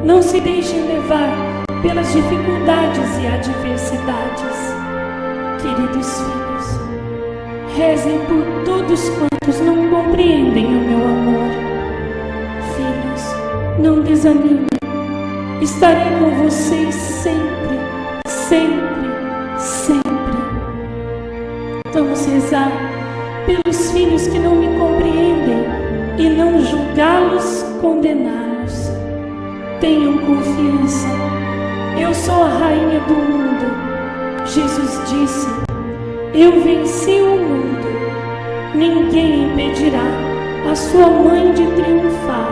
Não se deixem levar pelas dificuldades e adversidades. Queridos filhos, rezem por todos quantos não compreendem o meu amor. Filhos, não desanimem. Estarei com vocês sempre, sempre, sempre. Vamos rezar pelos filhos que não me compreendem e não julgá-los, condená-los. Tenham confiança. Eu sou a rainha do mundo. Jesus disse: eu venci o mundo. Ninguém impedirá a sua mãe de triunfar.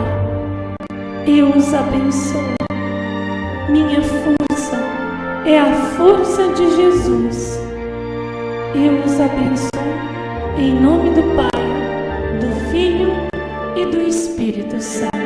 Eu os abençoo. Minha força é a força de Jesus. Eu os abençoo em nome do Pai, do Filho e do Espírito Santo.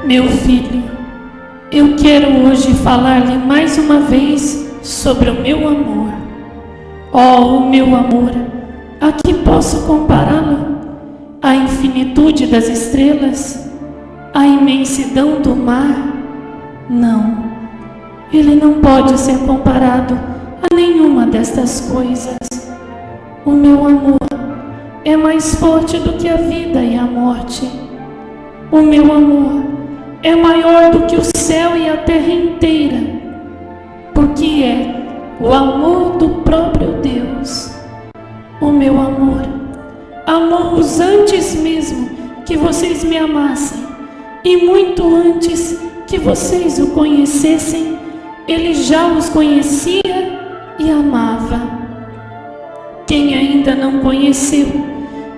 Meu filho, eu quero hoje falar-lhe mais uma vez sobre o meu amor. Oh, o meu amor, a que posso compará-lo? A infinitude das estrelas? A imensidão do mar? Não, ele não pode ser comparado a nenhuma destas coisas. O meu amor é mais forte do que a vida e a morte. O meu amor é maior do que o céu e a terra inteira, porque é o amor do próprio Deus. O meu amor amou-os antes mesmo que vocês me amassem, e muito antes que vocês o conhecessem, ele já os conhecia e amava. Quem ainda não conheceu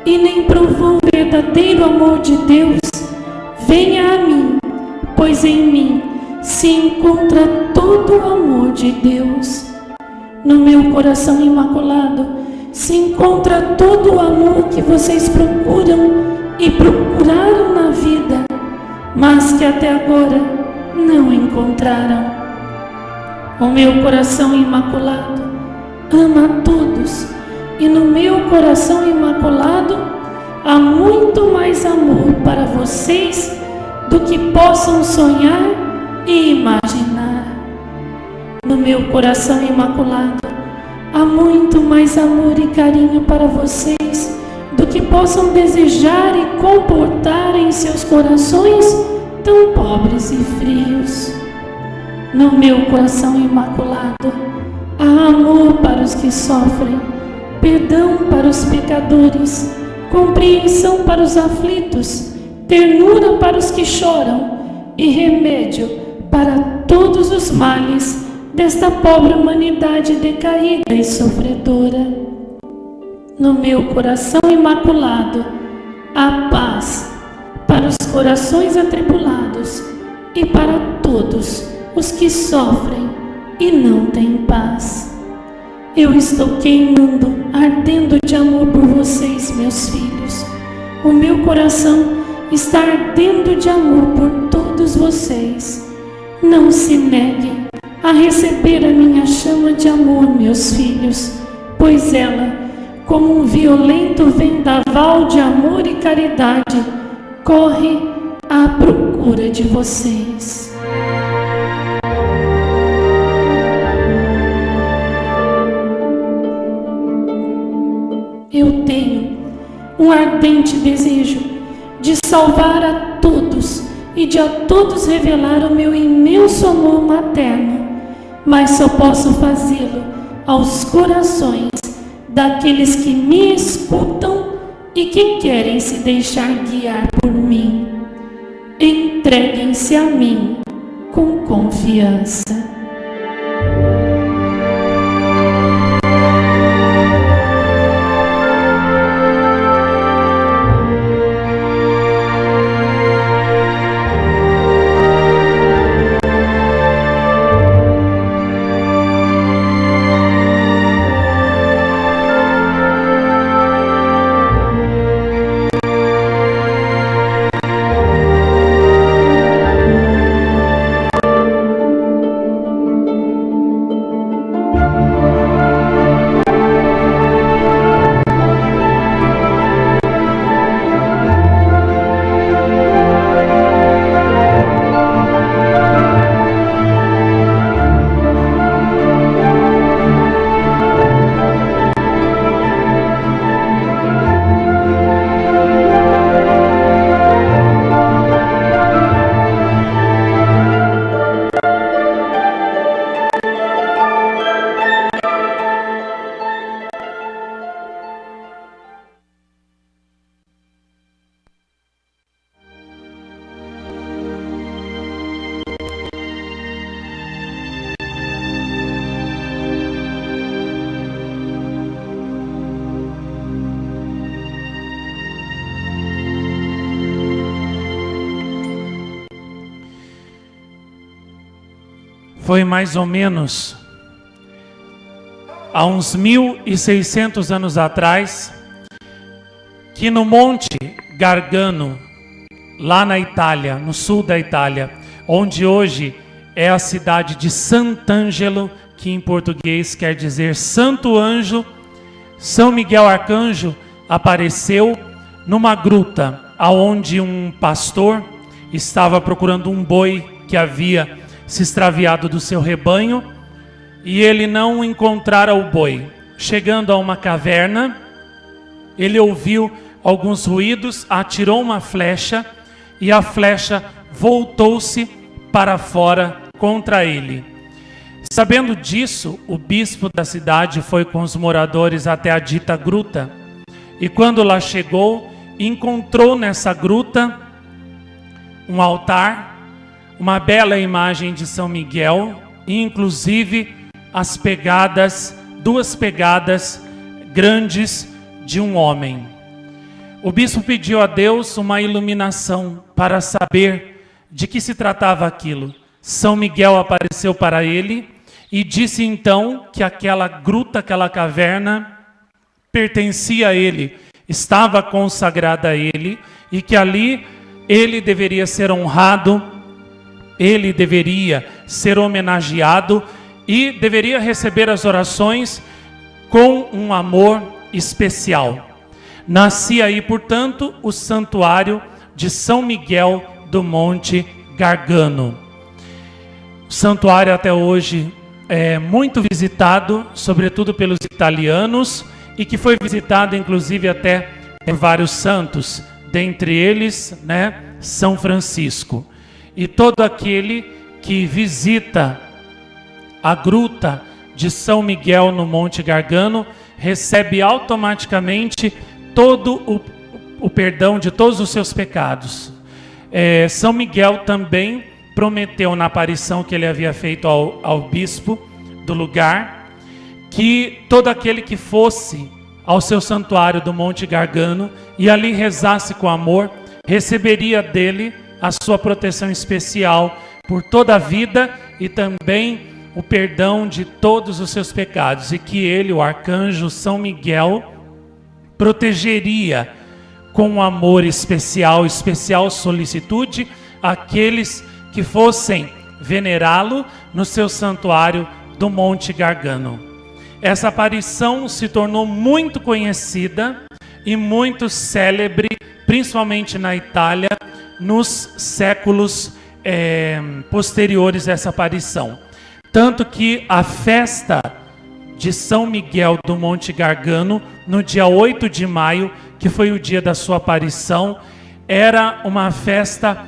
e nem provou o verdadeiro amor de Deus, venha a mim, pois em mim se encontra todo o amor de Deus. No meu coração imaculado se encontra todo o amor que vocês procuram e procuraram na vida, mas que até agora não encontraram. O meu coração imaculado ama a todos, e no meu coração imaculado há muito mais amor para vocês do que possam sonhar e imaginar. No meu coração imaculado há muito mais amor e carinho para vocês do que possam desejar e comportar em seus corações tão pobres e frios. No meu coração imaculado há amor para os que sofrem, perdão para os pecadores, compreensão para os aflitos, ternura para os que choram e remédio para todos os males desta pobre humanidade decaída e sofredora. No meu coração imaculado há paz para os corações atribulados e para todos os que sofrem e não têm paz. Eu estou queimando, ardendo de amor por vocês, meus filhos. O meu coração está ardendo de amor por todos vocês. Não se neguem a receber a minha chama de amor, meus filhos, pois ela, como um violento vendaval de amor e caridade, corre à procura de vocês. Eu tenho um ardente desejo de salvar a todos e de a todos revelar o meu imenso amor materno, mas só posso fazê-lo aos corações daqueles que me escutam e que querem se deixar guiar por mim. Entreguem-se a mim com confiança. Foi mais ou menos há uns 1600 anos atrás que no Monte Gargano, lá na Itália, no sul da Itália, onde hoje é a cidade de Sant'Angelo, que em português quer dizer Santo Anjo. São Miguel Arcanjo apareceu numa gruta, aonde um pastor estava procurando um boi que havia se extraviado do seu rebanho, e ele não encontrara o boi. Chegando a uma caverna, ele ouviu alguns ruídos, atirou uma flecha, e a flecha voltou-se para fora contra ele. Sabendo disso, o bispo da cidade foi com os moradores até a dita gruta, e quando lá chegou, encontrou nessa gruta um altar, uma bela imagem de São Miguel, e inclusive duas pegadas grandes de um homem. O bispo pediu a Deus uma iluminação para saber de que se tratava aquilo. São Miguel apareceu para ele e disse então que aquela gruta, aquela caverna, pertencia a ele, estava consagrada a ele, e que ali ele deveria ser honrado, ele deveria ser homenageado e deveria receber as orações com um amor especial. Nascia aí, portanto, o santuário de São Miguel do Monte Gargano. O santuário até hoje é muito visitado, sobretudo pelos italianos, e que foi visitado inclusive até por vários santos, dentre eles, São Francisco. E todo aquele que visita a gruta de São Miguel no Monte Gargano recebe automaticamente todo o perdão de todos os seus pecados. São Miguel também prometeu na aparição que ele havia feito ao bispo do lugar, que todo aquele que fosse ao seu santuário do Monte Gargano e ali rezasse com amor, receberia dele a sua proteção especial por toda a vida e também o perdão de todos os seus pecados, e que ele, o arcanjo São Miguel, protegeria com um amor especial solicitude aqueles que fossem venerá-lo no seu santuário do Monte Gargano. Essa aparição se tornou muito conhecida e muito célebre, principalmente na Itália, nos séculos posteriores a essa aparição. Tanto que a festa de São Miguel do Monte Gargano, no dia 8 de maio, que foi o dia da sua aparição, era uma festa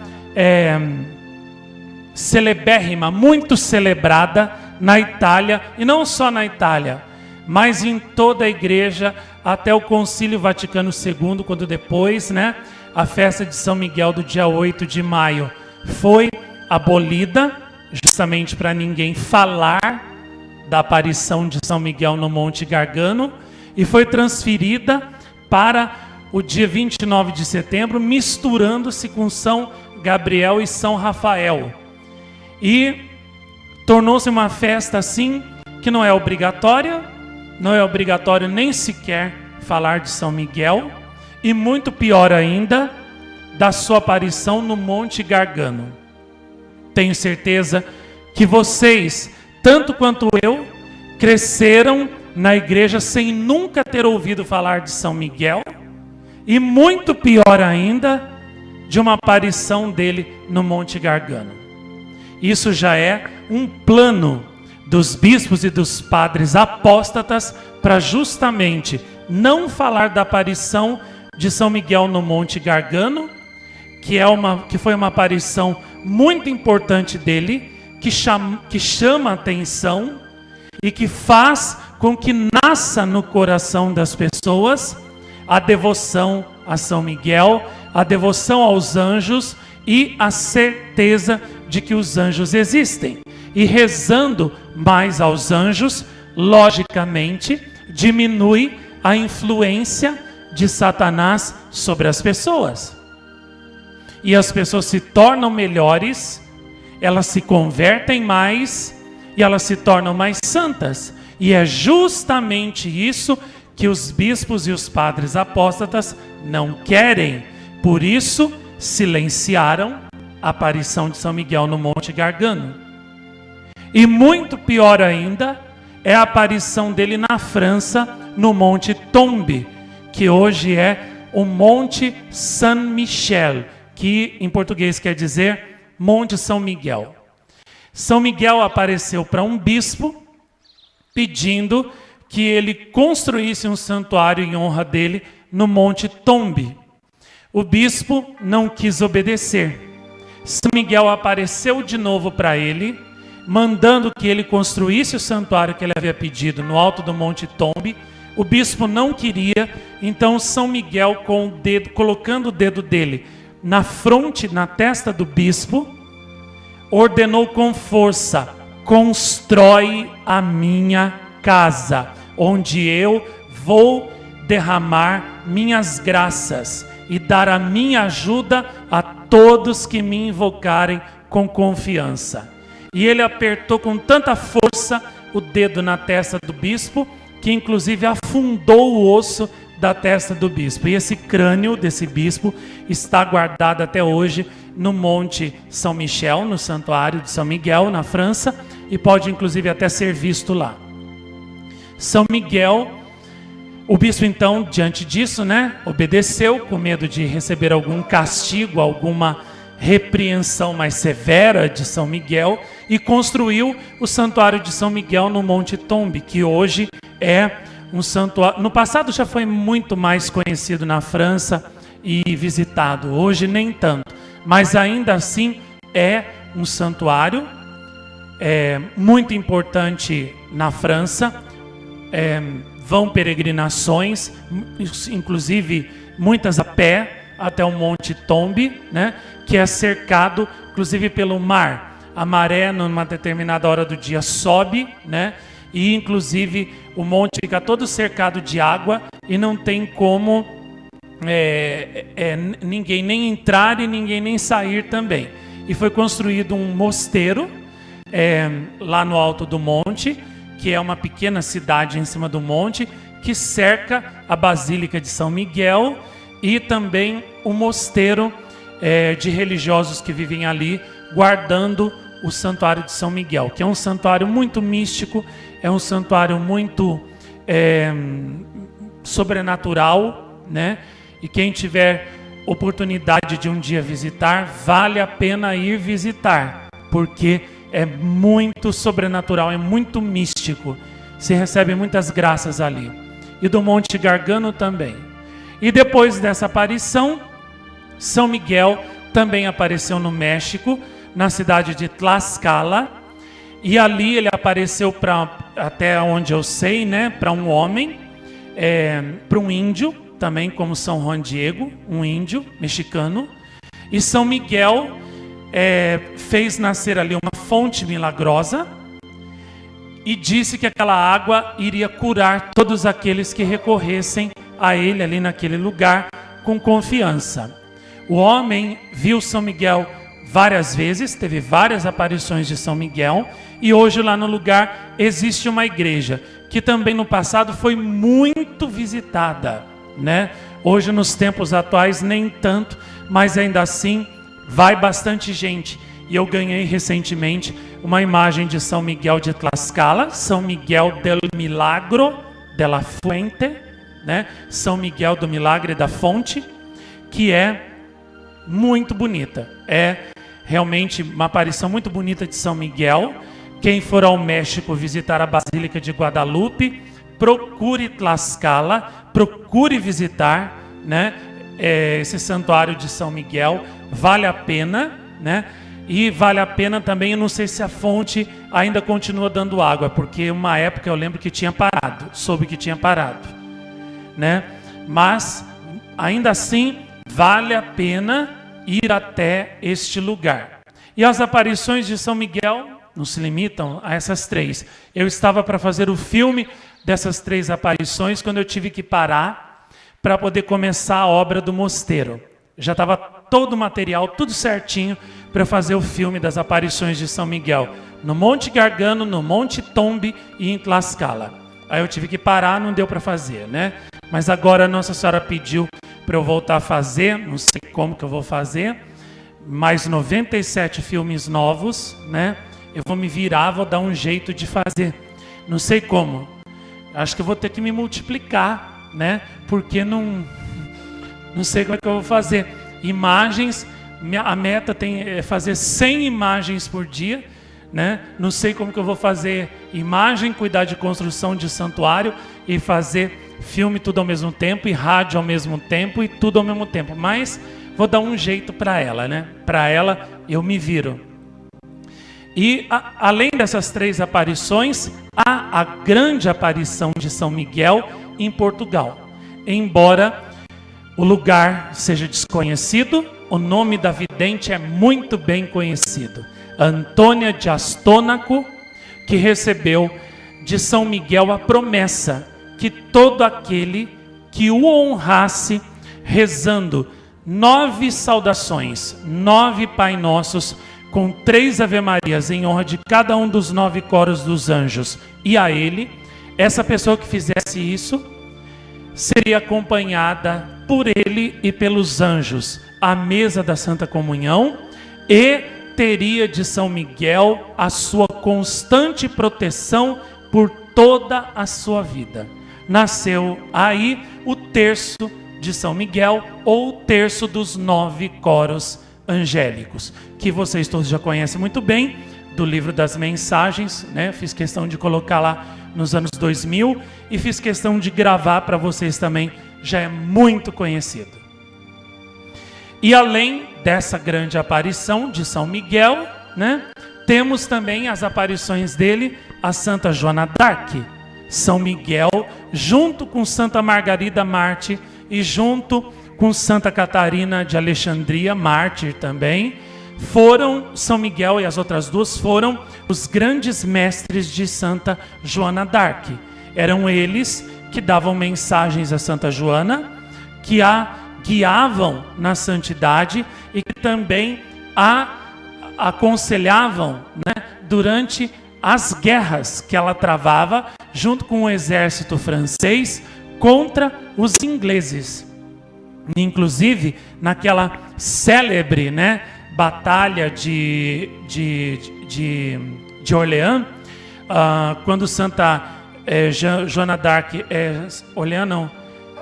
celebérrima, muito celebrada na Itália, e não só na Itália, mas em toda a igreja, até o Concílio Vaticano II, quando depois, a festa de São Miguel do dia 8 de maio foi abolida, justamente para ninguém falar da aparição de São Miguel no Monte Gargano, e foi transferida para o dia 29 de setembro, misturando-se com São Gabriel e São Rafael. E tornou-se uma festa assim, que não é obrigatória, não é obrigatório nem sequer falar de São Miguel, e muito pior ainda, da sua aparição no Monte Gargano. Tenho certeza que vocês, tanto quanto eu, cresceram na igreja sem nunca ter ouvido falar de São Miguel, e muito pior ainda, de uma aparição dele no Monte Gargano. Isso já é um plano dos bispos e dos padres apóstatas para justamente não falar da aparição de São Miguel no Monte Gargano, que foi uma aparição muito importante dele, que chama a atenção e que faz com que nasça no coração das pessoas a devoção a São Miguel, a devoção aos anjos e a certeza de que os anjos existem. E rezando mais aos anjos, logicamente, diminui a influência de Satanás sobre as pessoas. E as pessoas se tornam melhores, elas se convertem mais e elas se tornam mais santas. E é justamente isso que os bispos e os padres apóstatas não querem. Por isso silenciaram a aparição de São Miguel no Monte Gargano. E muito pior ainda é a aparição dele na França, no Monte Tombe, que hoje é o Monte Saint-Michel, que em português quer dizer Monte São Miguel. São Miguel apareceu para um bispo pedindo que ele construísse um santuário em honra dele no Monte Tombe. O bispo não quis obedecer. São Miguel apareceu de novo para ele, mandando que ele construísse o santuário que ele havia pedido no alto do Monte Tombe. O bispo não queria, então São Miguel, colocando o dedo dele na fronte, na testa do bispo, ordenou com força: constrói a minha casa, onde eu vou derramar minhas graças e dar a minha ajuda a todos que me invocarem com confiança. E ele apertou com tanta força o dedo na testa do bispo, que inclusive afundou o osso da testa do bispo. E esse crânio desse bispo está guardado até hoje no Monte São Michel, no Santuário de São Miguel, na França, e pode inclusive até ser visto lá. São Miguel, o bispo então, diante disso, obedeceu, com medo de receber algum castigo, alguma repreensão mais severa de São Miguel, e construiu o Santuário de São Miguel no Monte Tombe, que hoje é um santuário. No passado já foi muito mais conhecido na França e visitado, hoje nem tanto, mas ainda assim é um santuário muito importante na França. Vão peregrinações, inclusive muitas a pé, até o Monte Tombe, que é cercado inclusive pelo mar. A maré, numa determinada hora do dia, sobe, e inclusive o monte fica todo cercado de água e não tem como ninguém nem entrar e ninguém nem sair também. E foi construído um mosteiro lá no alto do monte, que é uma pequena cidade em cima do monte, que cerca a Basílica de São Miguel e também o mosteiro de religiosos que vivem ali, guardando o Santuário de São Miguel, que é um santuário muito místico, é um santuário muito sobrenatural, E quem tiver oportunidade de um dia visitar, vale a pena ir visitar, porque é muito sobrenatural, é muito místico. Se recebe muitas graças ali. E do Monte Gargano também. E depois dessa aparição, São Miguel também apareceu no México, na cidade de Tlaxcala. E ali ele apareceu até onde eu sei, para um homem, para um índio, também como São Juan Diego, um índio mexicano. E São Miguel fez nascer ali uma fonte milagrosa e disse que aquela água iria curar todos aqueles que recorressem a ele ali naquele lugar com confiança. O homem viu São Miguel várias vezes, teve várias aparições de São Miguel, e hoje lá no lugar existe uma igreja que também no passado foi muito visitada, Hoje nos tempos atuais nem tanto, mas ainda assim vai bastante gente. E eu ganhei recentemente uma imagem de São Miguel de Tlaxcala, São Miguel del Milagro de la Fuente, São Miguel do Milagre da Fonte, que é muito bonita. É realmente uma aparição muito bonita de São Miguel. Quem for ao México visitar a Basílica de Guadalupe, procure Tlaxcala, procure visitar, esse santuário de São Miguel. Vale a pena, E vale a pena também, eu não sei se a fonte ainda continua dando água, porque uma época eu lembro que tinha parado, soube que tinha parado, Mas, ainda assim, vale a pena ir até este lugar. E as aparições de São Miguel não se limitam a essas 3. Eu estava para fazer o filme dessas 3 aparições quando eu tive que parar para poder começar a obra do mosteiro. Já estava todo o material, tudo certinho, para fazer o filme das aparições de São Miguel, no Monte Gargano, no Monte Tombe e em Tlaxcala. Aí eu tive que parar, não deu para fazer, Mas agora Nossa Senhora pediu para eu voltar a fazer, não sei como que eu vou fazer, mais 97 filmes novos, né? Eu vou me virar, vou dar um jeito de fazer. Não sei como. Acho que eu vou ter que me multiplicar, né? Porque não sei como é que eu vou fazer. Imagens, a meta é fazer 100 imagens por dia, né? Não sei como que eu vou fazer imagem, cuidar de construção de santuário e fazer filme tudo ao mesmo tempo e rádio ao mesmo tempo e tudo ao mesmo tempo. Mas vou dar um jeito para ela, né? Para ela eu me viro. E além dessas 3 aparições, há a grande aparição de São Miguel em Portugal. Embora o lugar seja desconhecido, o nome da vidente é muito bem conhecido. Antônia de Astônaco, que recebeu de São Miguel a promessa que todo aquele que o honrasse rezando 9 saudações, 9 Pai Nossos, com 3 Ave-Marias em honra de cada um dos 9 coros dos anjos e a ele, essa pessoa que fizesse isso seria acompanhada por ele e pelos anjos à mesa da Santa Comunhão e teria de São Miguel a sua constante proteção por toda a sua vida. Nasceu aí o terço de São Miguel, ou o terço dos 9 coros angélicos, que vocês todos já conhecem muito bem, do livro das mensagens, né? Fiz questão de colocar lá nos anos 2000 e fiz questão de gravar para vocês também, já é muito conhecido. E além dessa grande aparição de São Miguel, né? Temos também as aparições dele a Santa Joana d'Arc. São Miguel, junto com Santa Margarida Mártir e junto com Santa Catarina de Alexandria, mártir também, São Miguel e as outras 2 foram os grandes mestres de Santa Joana d'Arc. Eram eles que davam mensagens a Santa Joana, que a guiavam na santidade e que também a aconselhavam, né, durante as guerras que ela travava junto com o exército francês contra os ingleses. Inclusive, naquela célebre, né, batalha de Orleans, quando Santa Joana d'Arc, Orleans não,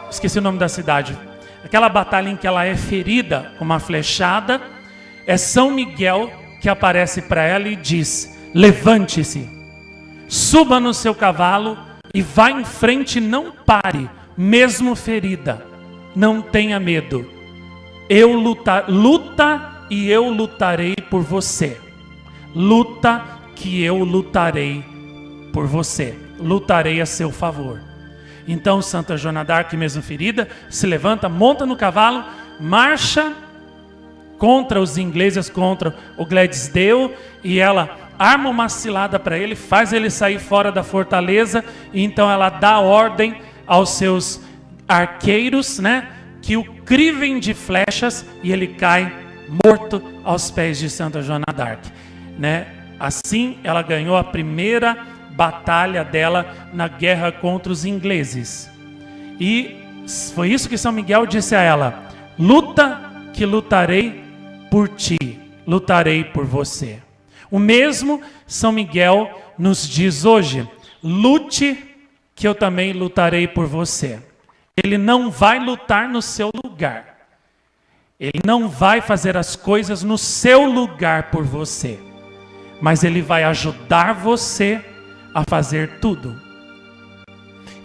esqueci o nome da cidade, aquela batalha em que ela é ferida com uma flechada, é São Miguel que aparece para ela e diz: levante-se, suba no seu cavalo e vá em frente, não pare, mesmo ferida, não tenha medo. Luta e eu lutarei por você. Luta que eu lutarei por você. Lutarei a seu favor. Então Santa Joana d'Arc, mesmo ferida, se levanta, monta no cavalo, marcha contra os ingleses, contra o Gladysdale, e ela arma uma cilada para ele, faz ele sair fora da fortaleza, e então ela dá ordem aos seus arqueiros, né, que o crivem de flechas, e ele cai morto aos pés de Santa Joana d'Arc, né? Assim ela ganhou a primeira batalha dela na guerra contra os ingleses. E foi isso que São Miguel disse a ela: luta que lutarei por ti, lutarei por você. O mesmo São Miguel nos diz hoje: lute que eu também lutarei por você. Ele não vai lutar no seu lugar. Ele não vai fazer as coisas no seu lugar por você. Mas ele vai ajudar você a fazer tudo.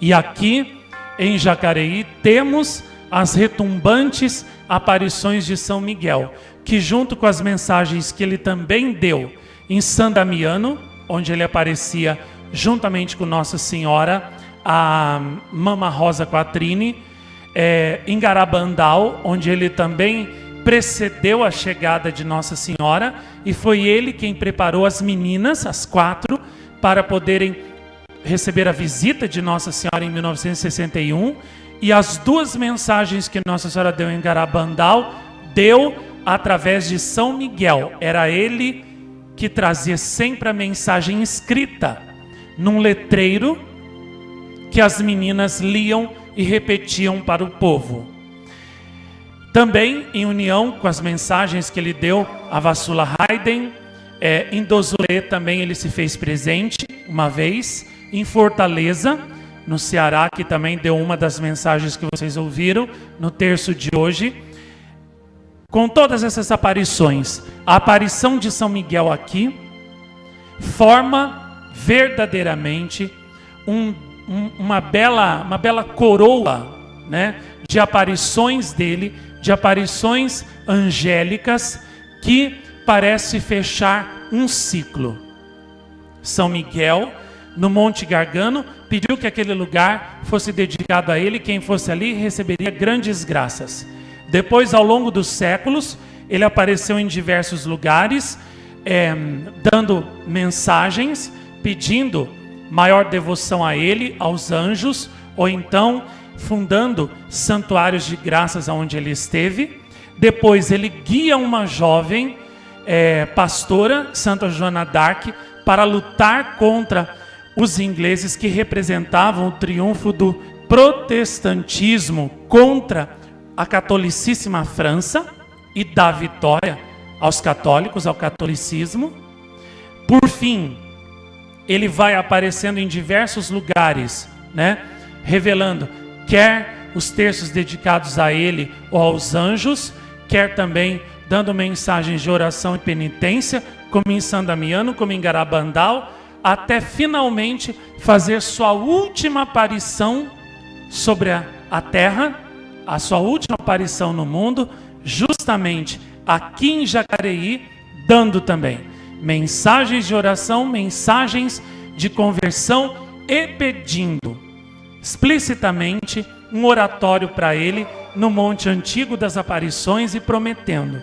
E aqui em Jacareí temos as retumbantes aparições de São Miguel, que junto com as mensagens que ele também deu em San Damiano, onde ele aparecia juntamente com Nossa Senhora, a Mama Rosa Quattrini, em Garabandal, onde ele também precedeu a chegada de Nossa Senhora, e foi ele quem preparou as meninas, as 4, para poderem receber a visita de Nossa Senhora em 1961, e as 2 mensagens que Nossa Senhora deu em Garabandal, deu através de São Miguel. Era ele que trazia sempre a mensagem escrita num letreiro que as meninas liam e repetiam para o povo. Também em união com as mensagens que ele deu a Vassula Haydn, em Dozulê também ele se fez presente uma vez, em Fortaleza, no Ceará, que também deu uma das mensagens que vocês ouviram no terço de hoje. Com todas essas aparições, a aparição de São Miguel aqui forma verdadeiramente uma bela coroa, né, de aparições dele, de aparições angélicas, que parece fechar um ciclo. São Miguel, no Monte Gargano, pediu que aquele lugar fosse dedicado a ele, quem fosse ali receberia grandes graças. Depois, ao longo dos séculos, ele apareceu em diversos lugares, dando mensagens, pedindo maior devoção a ele, aos anjos, ou então fundando santuários de graças onde ele esteve. Depois ele guia uma jovem pastora, Santa Joana d'Arc, para lutar contra os ingleses, que representavam o triunfo do protestantismo contra a catolicíssima França, e dá vitória aos católicos, ao catolicismo. Por fim, ele vai aparecendo em diversos lugares, né, revelando quer os terços dedicados a ele ou aos anjos, quer também dando mensagens de oração e penitência, como em San Damiano, como em Garabandal, até finalmente fazer sua última aparição sobre a terra, a sua última aparição no mundo, justamente aqui em Jacareí, dando também mensagens de oração, mensagens de conversão e pedindo explicitamente um oratório para ele no Monte Antigo das Aparições, e prometendo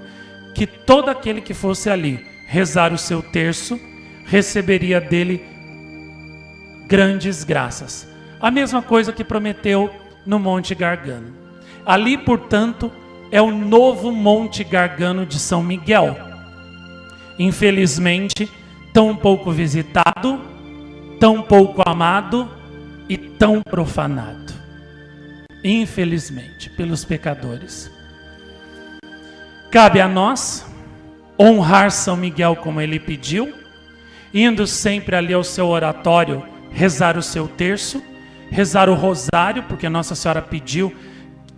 que todo aquele que fosse ali rezar o seu terço receberia dele grandes graças. A mesma coisa que prometeu no Monte Gargano. Ali, portanto, é o novo Monte Gargano de São Miguel. Infelizmente, tão pouco visitado, tão pouco amado e tão profanado. Infelizmente, pelos pecadores. Cabe a nós honrar São Miguel como ele pediu, indo sempre ali ao seu oratório, rezar o seu terço, rezar o rosário, porque Nossa Senhora pediu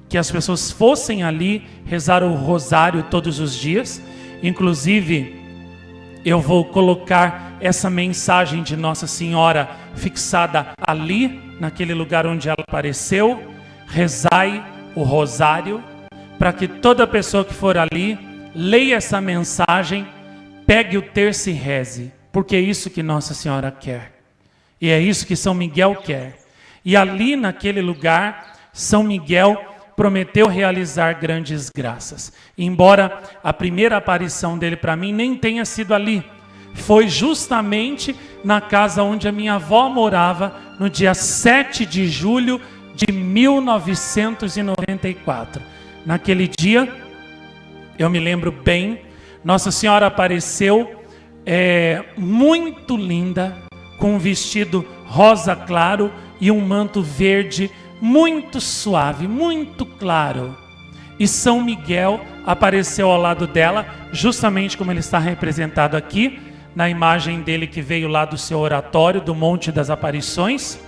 que as pessoas fossem ali rezar o rosário todos os dias. Inclusive, eu vou colocar essa mensagem de Nossa Senhora fixada ali, naquele lugar onde ela apareceu. Rezai o rosário, para que toda pessoa que for ali leia essa mensagem, pegue o terço e reze, porque é isso que Nossa Senhora quer, e é isso que São Miguel quer. E ali naquele lugar, São Miguel prometeu realizar grandes graças. Embora a primeira aparição dele para mim nem tenha sido ali, foi justamente na casa onde a minha avó morava, no dia 7 de julho de 1994. Naquele dia, eu me lembro bem, Nossa Senhora apareceu muito linda, com um vestido rosa claro e um manto verde muito suave, muito claro. E São Miguel apareceu ao lado dela, justamente como ele está representado aqui, na imagem dele que veio lá do seu oratório, do Monte das Aparições.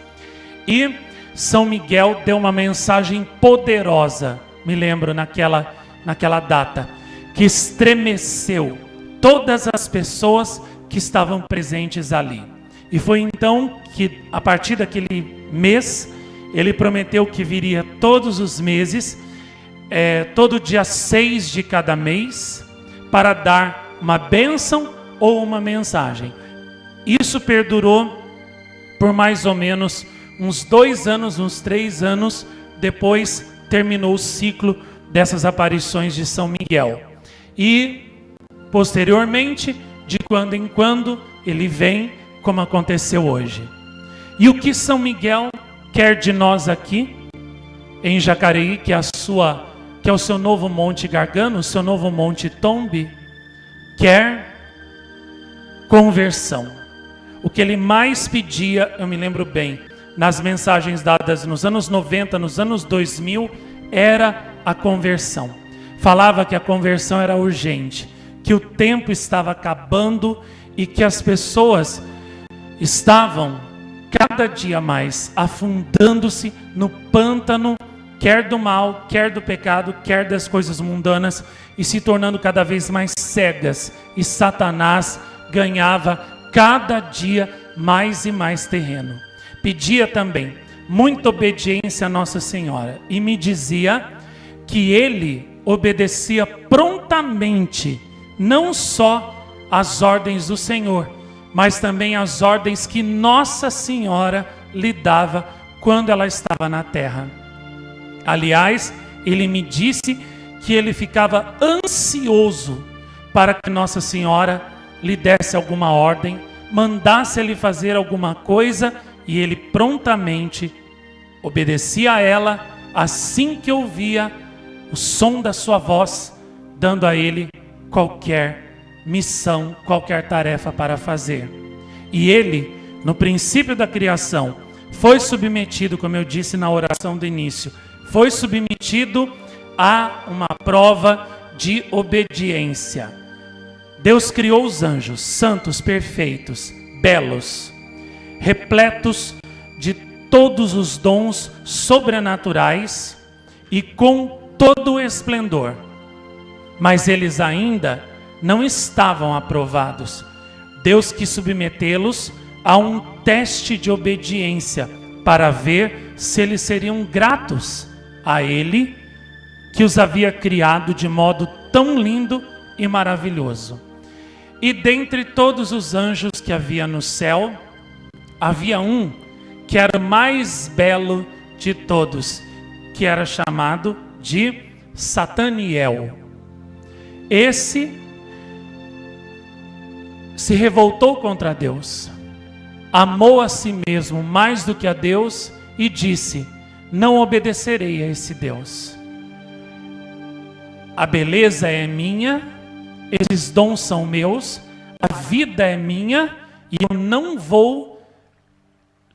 E São Miguel deu uma mensagem poderosa, me lembro naquela data, que estremeceu todas as pessoas que estavam presentes ali. E foi então que, a partir daquele mês, ele prometeu que viria todos os meses, todo dia 6 de cada mês, para dar uma bênção ou uma mensagem. Isso perdurou por mais ou menos uns 2 anos, uns 3 anos. Depois terminou o ciclo dessas aparições de São Miguel. E, posteriormente, de quando em quando, ele vem, como aconteceu hoje. E o que São Miguel quer de nós aqui, em Jacareí, que é o seu novo Monte Gargano, o seu novo Monte Tombe? Quer conversão. O que ele mais pedia, eu me lembro bem, nas mensagens dadas nos anos 90, nos anos 2000, era a conversão. falava que a conversão era urgente, que o tempo estava acabando e que as pessoas estavam cada dia mais afundando-se no pântano, quer do mal, quer do pecado, quer das coisas mundanas, e se tornando cada vez mais cegas, e Satanás ganhava cada dia mais e mais terreno. Pedia também muita obediência a Nossa Senhora, e me dizia que ele obedecia prontamente, não só às ordens do Senhor, mas também às ordens que Nossa Senhora lhe dava quando ela estava na terra. Aliás, ele me disse que ele ficava ansioso para que Nossa Senhora lhe desse alguma ordem, mandasse ele fazer alguma coisa, e ele prontamente obedecia a ela assim que ouvia o som da sua voz, dando a ele qualquer missão, qualquer tarefa para fazer. E ele, no princípio da criação, foi submetido, como eu disse na oração do início, foi submetido a uma prova de obediência. Deus criou os anjos, santos, perfeitos, belos, repletos de todos os dons sobrenaturais e com todo o esplendor. Mas eles ainda não estavam aprovados. Deus quis submetê-los a um teste de obediência para ver se eles seriam gratos a Ele, que os havia criado de modo tão lindo e maravilhoso. E dentre todos os anjos que havia no céu, havia um que era o mais belo de todos, que era chamado de Sataniel. Esse se revoltou contra Deus, amou a si mesmo mais do que a Deus e disse: não obedecerei a esse Deus. A beleza é minha, esses dons são meus, a vida é minha e eu não vou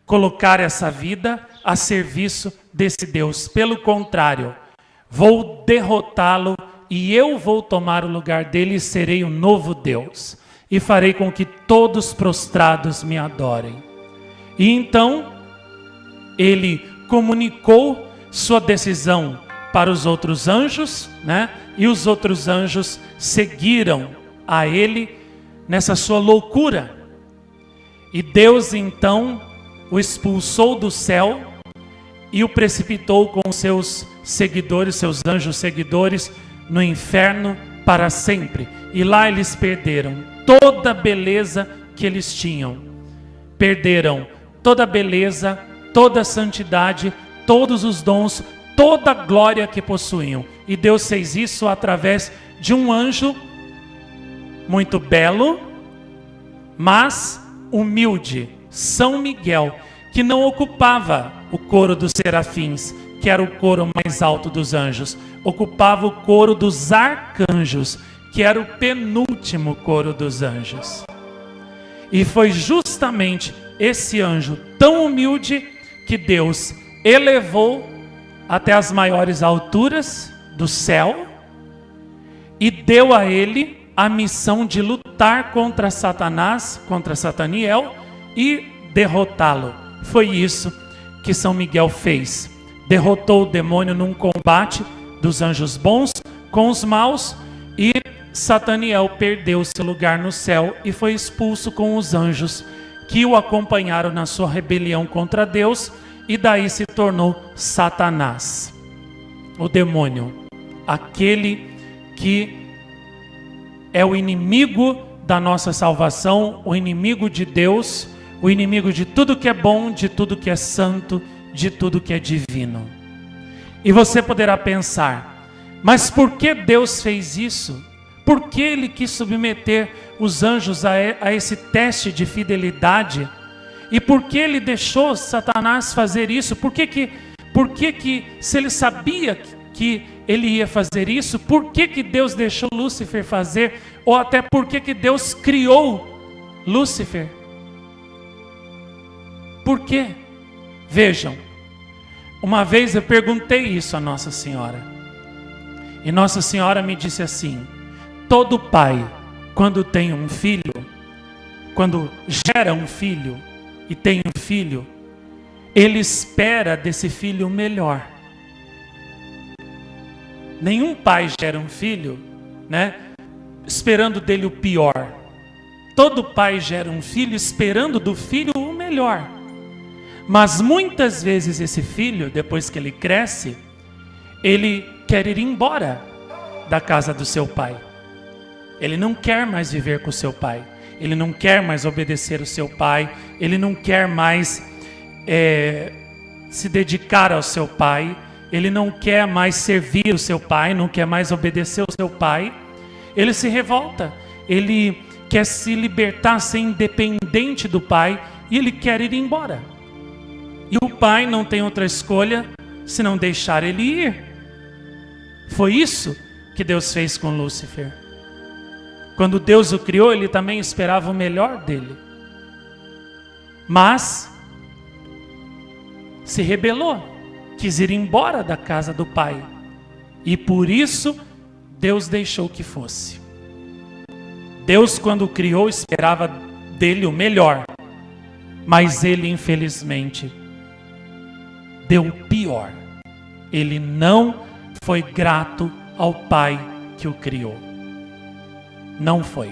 colocar essa vida a serviço desse Deus. Pelo contrário, vou derrotá-lo e eu vou tomar o lugar dele e serei o novo Deus. E farei com que todos prostrados me adorem. E então, ele comunicou sua decisão para os outros anjos, né? E os outros anjos seguiram a ele nessa sua loucura. E Deus então o expulsou do céu e o precipitou com seus seguidores, seus anjos seguidores, no inferno para sempre. E lá eles perderam toda a beleza que eles tinham. Perderam toda a beleza, toda a santidade, todos os dons, toda a glória que possuíam. E Deus fez isso através de um anjo muito belo, mas humilde, São Miguel, que não ocupava o coro dos serafins, que era o coro mais alto dos anjos, ocupava o coro dos arcanjos, que era o penúltimo coro dos anjos. E foi justamente esse anjo tão humilde que Deus elevou até as maiores alturas do céu e deu a ele a missão de lutar contra Satanás, contra Sataniel e derrotá-lo. Foi isso que São Miguel fez. Derrotou o demônio num combate dos anjos bons com os maus, e Sataniel perdeu seu lugar no céu e foi expulso com os anjos que o acompanharam na sua rebelião contra Deus, e daí se tornou Satanás, o demônio, aquele que é o inimigo da nossa salvação, o inimigo de Deus, o inimigo de tudo que é bom, de tudo que é santo, de tudo que é divino. E você poderá pensar, mas por que Deus fez isso? Por que ele quis submeter os anjos a esse teste de fidelidade? E por que ele deixou Satanás fazer isso? Por que se ele sabia que ele ia fazer isso, por que Deus deixou Lúcifer fazer? Ou até por que Deus criou Lúcifer? Por quê? Vejam, uma vez eu perguntei isso a Nossa Senhora. E Nossa Senhora me disse assim: todo pai, quando tem um filho, quando gera um filho e tem um filho, ele espera desse filho o melhor. Nenhum pai gera um filho, né, esperando dele o pior. Todo pai gera um filho esperando do filho o melhor. Mas muitas vezes esse filho, depois que ele cresce, ele quer ir embora da casa do seu pai. Ele não quer mais viver com o seu pai. Ele não quer mais obedecer o seu pai. Ele não quer mais se dedicar ao seu pai. Ele não quer mais servir o seu pai. Não quer mais obedecer o seu pai. Ele se revolta. Ele quer se libertar, ser independente do pai. E ele quer ir embora. E o pai não tem outra escolha senão deixar ele ir. Foi isso que Deus fez com Lúcifer. Quando Deus o criou, ele também esperava o melhor dele. Mas se rebelou, quis ir embora da casa do pai. E por isso Deus deixou que fosse. Deus, quando o criou, esperava dele o melhor. Mas ele, infelizmente, deu o pior. Ele não foi grato ao pai que o criou. Não foi.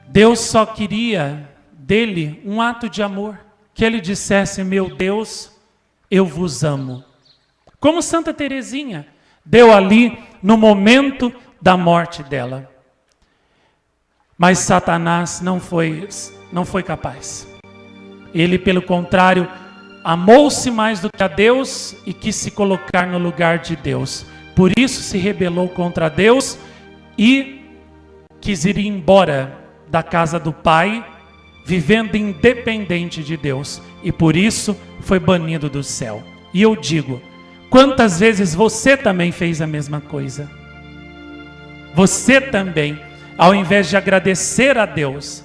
Deus só queria dele um ato de amor. Que ele dissesse: meu Deus, eu vos amo. Como Santa Teresinha deu ali no momento da morte dela. Mas Satanás não foi capaz. Ele, pelo contrário, amou-se mais do que a Deus e quis se colocar no lugar de Deus. Por isso se rebelou contra Deus e quis ir embora da casa do Pai, vivendo independente de Deus. E por isso foi banido do céu. E eu digo, quantas vezes você também fez a mesma coisa? Você também, ao invés de agradecer a Deus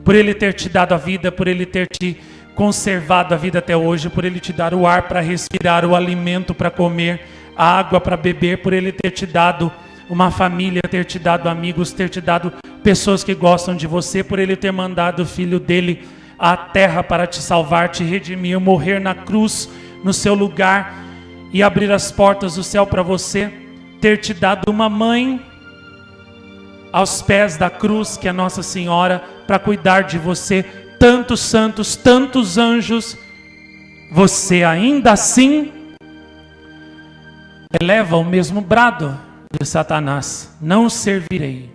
por Ele ter te dado a vida, por Ele ter te conservado a vida até hoje, por Ele te dar o ar para respirar, o alimento para comer, a água para beber, por Ele ter te dado uma família, ter te dado amigos, ter te dado pessoas que gostam de você, por Ele ter mandado o Filho dEle à terra para te salvar, te redimir, morrer na cruz no seu lugar e abrir as portas do céu para você, ter te dado uma mãe aos pés da cruz, que é Nossa Senhora, para cuidar de você, tantos santos, tantos anjos. Você ainda assim eleva o mesmo brado de Satanás: não servirei,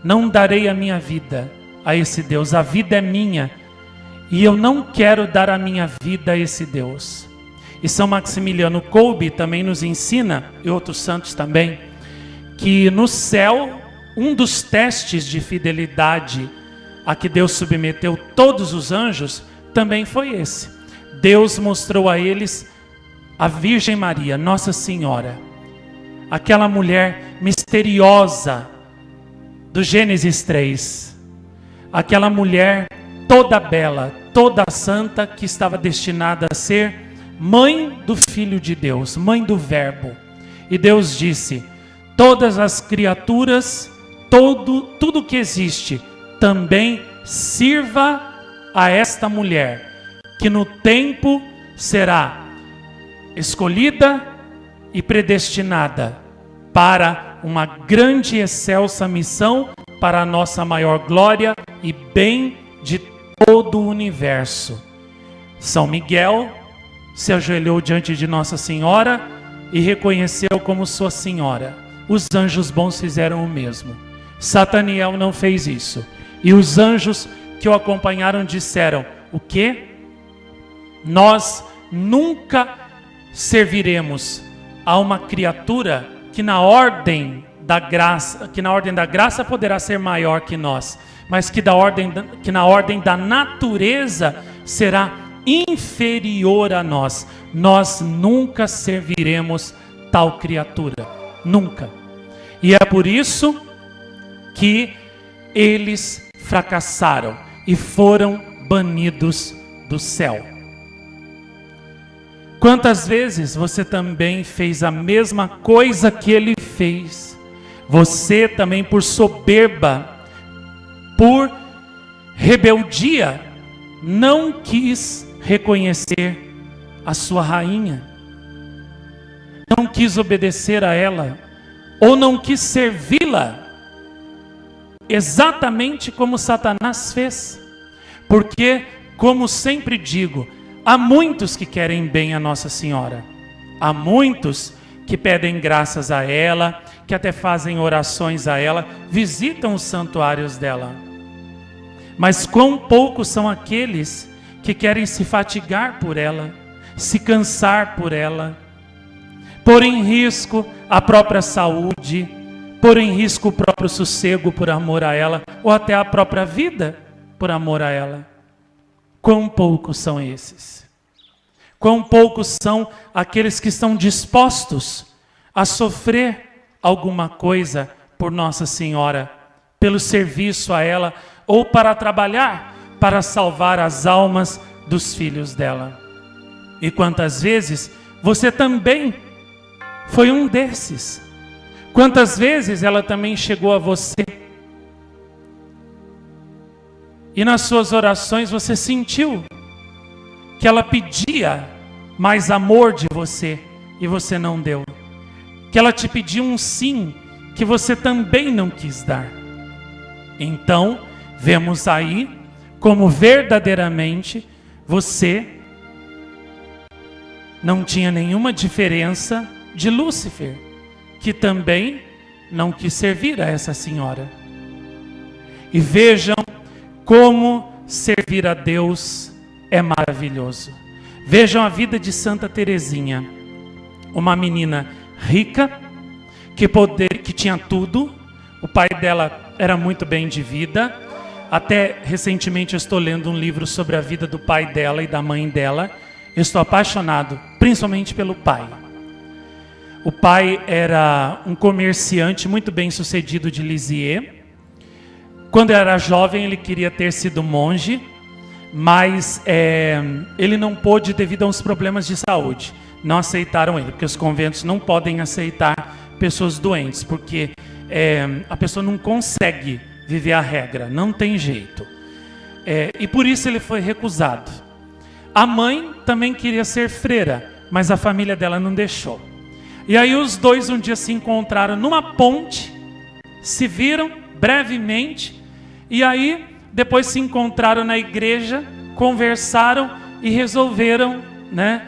não darei a minha vida a esse Deus, a vida é minha e eu não quero dar a minha vida a esse Deus. E São Maximiliano Kolbe também nos ensina, e outros santos também, que no céu um dos testes de fidelidade a que Deus submeteu todos os anjos também foi esse. Deus mostrou a eles a Virgem Maria, Nossa Senhora, aquela mulher misteriosa do Gênesis 3, aquela mulher toda bela, toda santa, que estava destinada a ser mãe do Filho de Deus, mãe do Verbo. E Deus disse: todas as criaturas, tudo que existe, também sirva a esta mulher, que no tempo será escolhida e predestinada para uma grande e excelsa missão, para a nossa maior glória e bem de todo o universo. São Miguel se ajoelhou diante de Nossa Senhora e reconheceu como sua senhora. Os anjos bons fizeram o mesmo. Sataniel não fez isso. E os anjos que o acompanharam disseram: o quê? Nós nunca serviremos a uma criatura que na ordem da graça poderá ser maior que nós, mas que na ordem da natureza será inferior a nós. Nós nunca serviremos tal criatura, nunca. E é por isso que eles fracassaram e foram banidos do céu. Quantas vezes você também fez a mesma coisa que ele fez? Você também, por soberba, por rebeldia, não quis reconhecer a sua rainha, não quis obedecer a ela, ou não quis servi-la, exatamente como Satanás fez. Porque, como sempre digo, há muitos que querem bem a Nossa Senhora, há muitos que pedem graças a ela, que até fazem orações a ela, visitam os santuários dela. Mas quão poucos são aqueles que querem se fatigar por ela, se cansar por ela, pôr em risco a própria saúde, pôr em risco o próprio sossego por amor a ela, ou até a própria vida por amor a ela. Quão poucos são esses? Quão poucos são aqueles que estão dispostos a sofrer alguma coisa por Nossa Senhora, pelo serviço a ela, ou para trabalhar para salvar as almas dos filhos dela. E quantas vezes você também foi um desses? Quantas vezes ela também chegou a você e nas suas orações você sentiu que ela pedia mais amor de você e você não deu, que ela te pediu um sim que você também não quis dar? Então vemos aí como verdadeiramente você não tinha nenhuma diferença de Lúcifer, que também não quis servir a essa senhora. E vejam como servir a Deus é maravilhoso. Vejam a vida de Santa Teresinha, uma menina rica, que tinha tudo. O pai dela era muito bem de vida. Até recentemente eu estou lendo um livro sobre a vida do pai dela e da mãe dela. Eu estou apaixonado, principalmente pelo pai. O pai era um comerciante muito bem sucedido de Lisieux. Quando era jovem ele queria ter sido monge, mas ele não pôde devido a uns problemas de saúde. Não aceitaram ele, porque os conventos não podem aceitar pessoas doentes, porque a pessoa não consegue viver a regra, não tem jeito. E por isso ele foi recusado. A mãe também queria ser freira, mas a família dela não deixou. E aí os dois um dia se encontraram numa ponte, se viram brevemente, e aí depois se encontraram na igreja, conversaram e resolveram, né?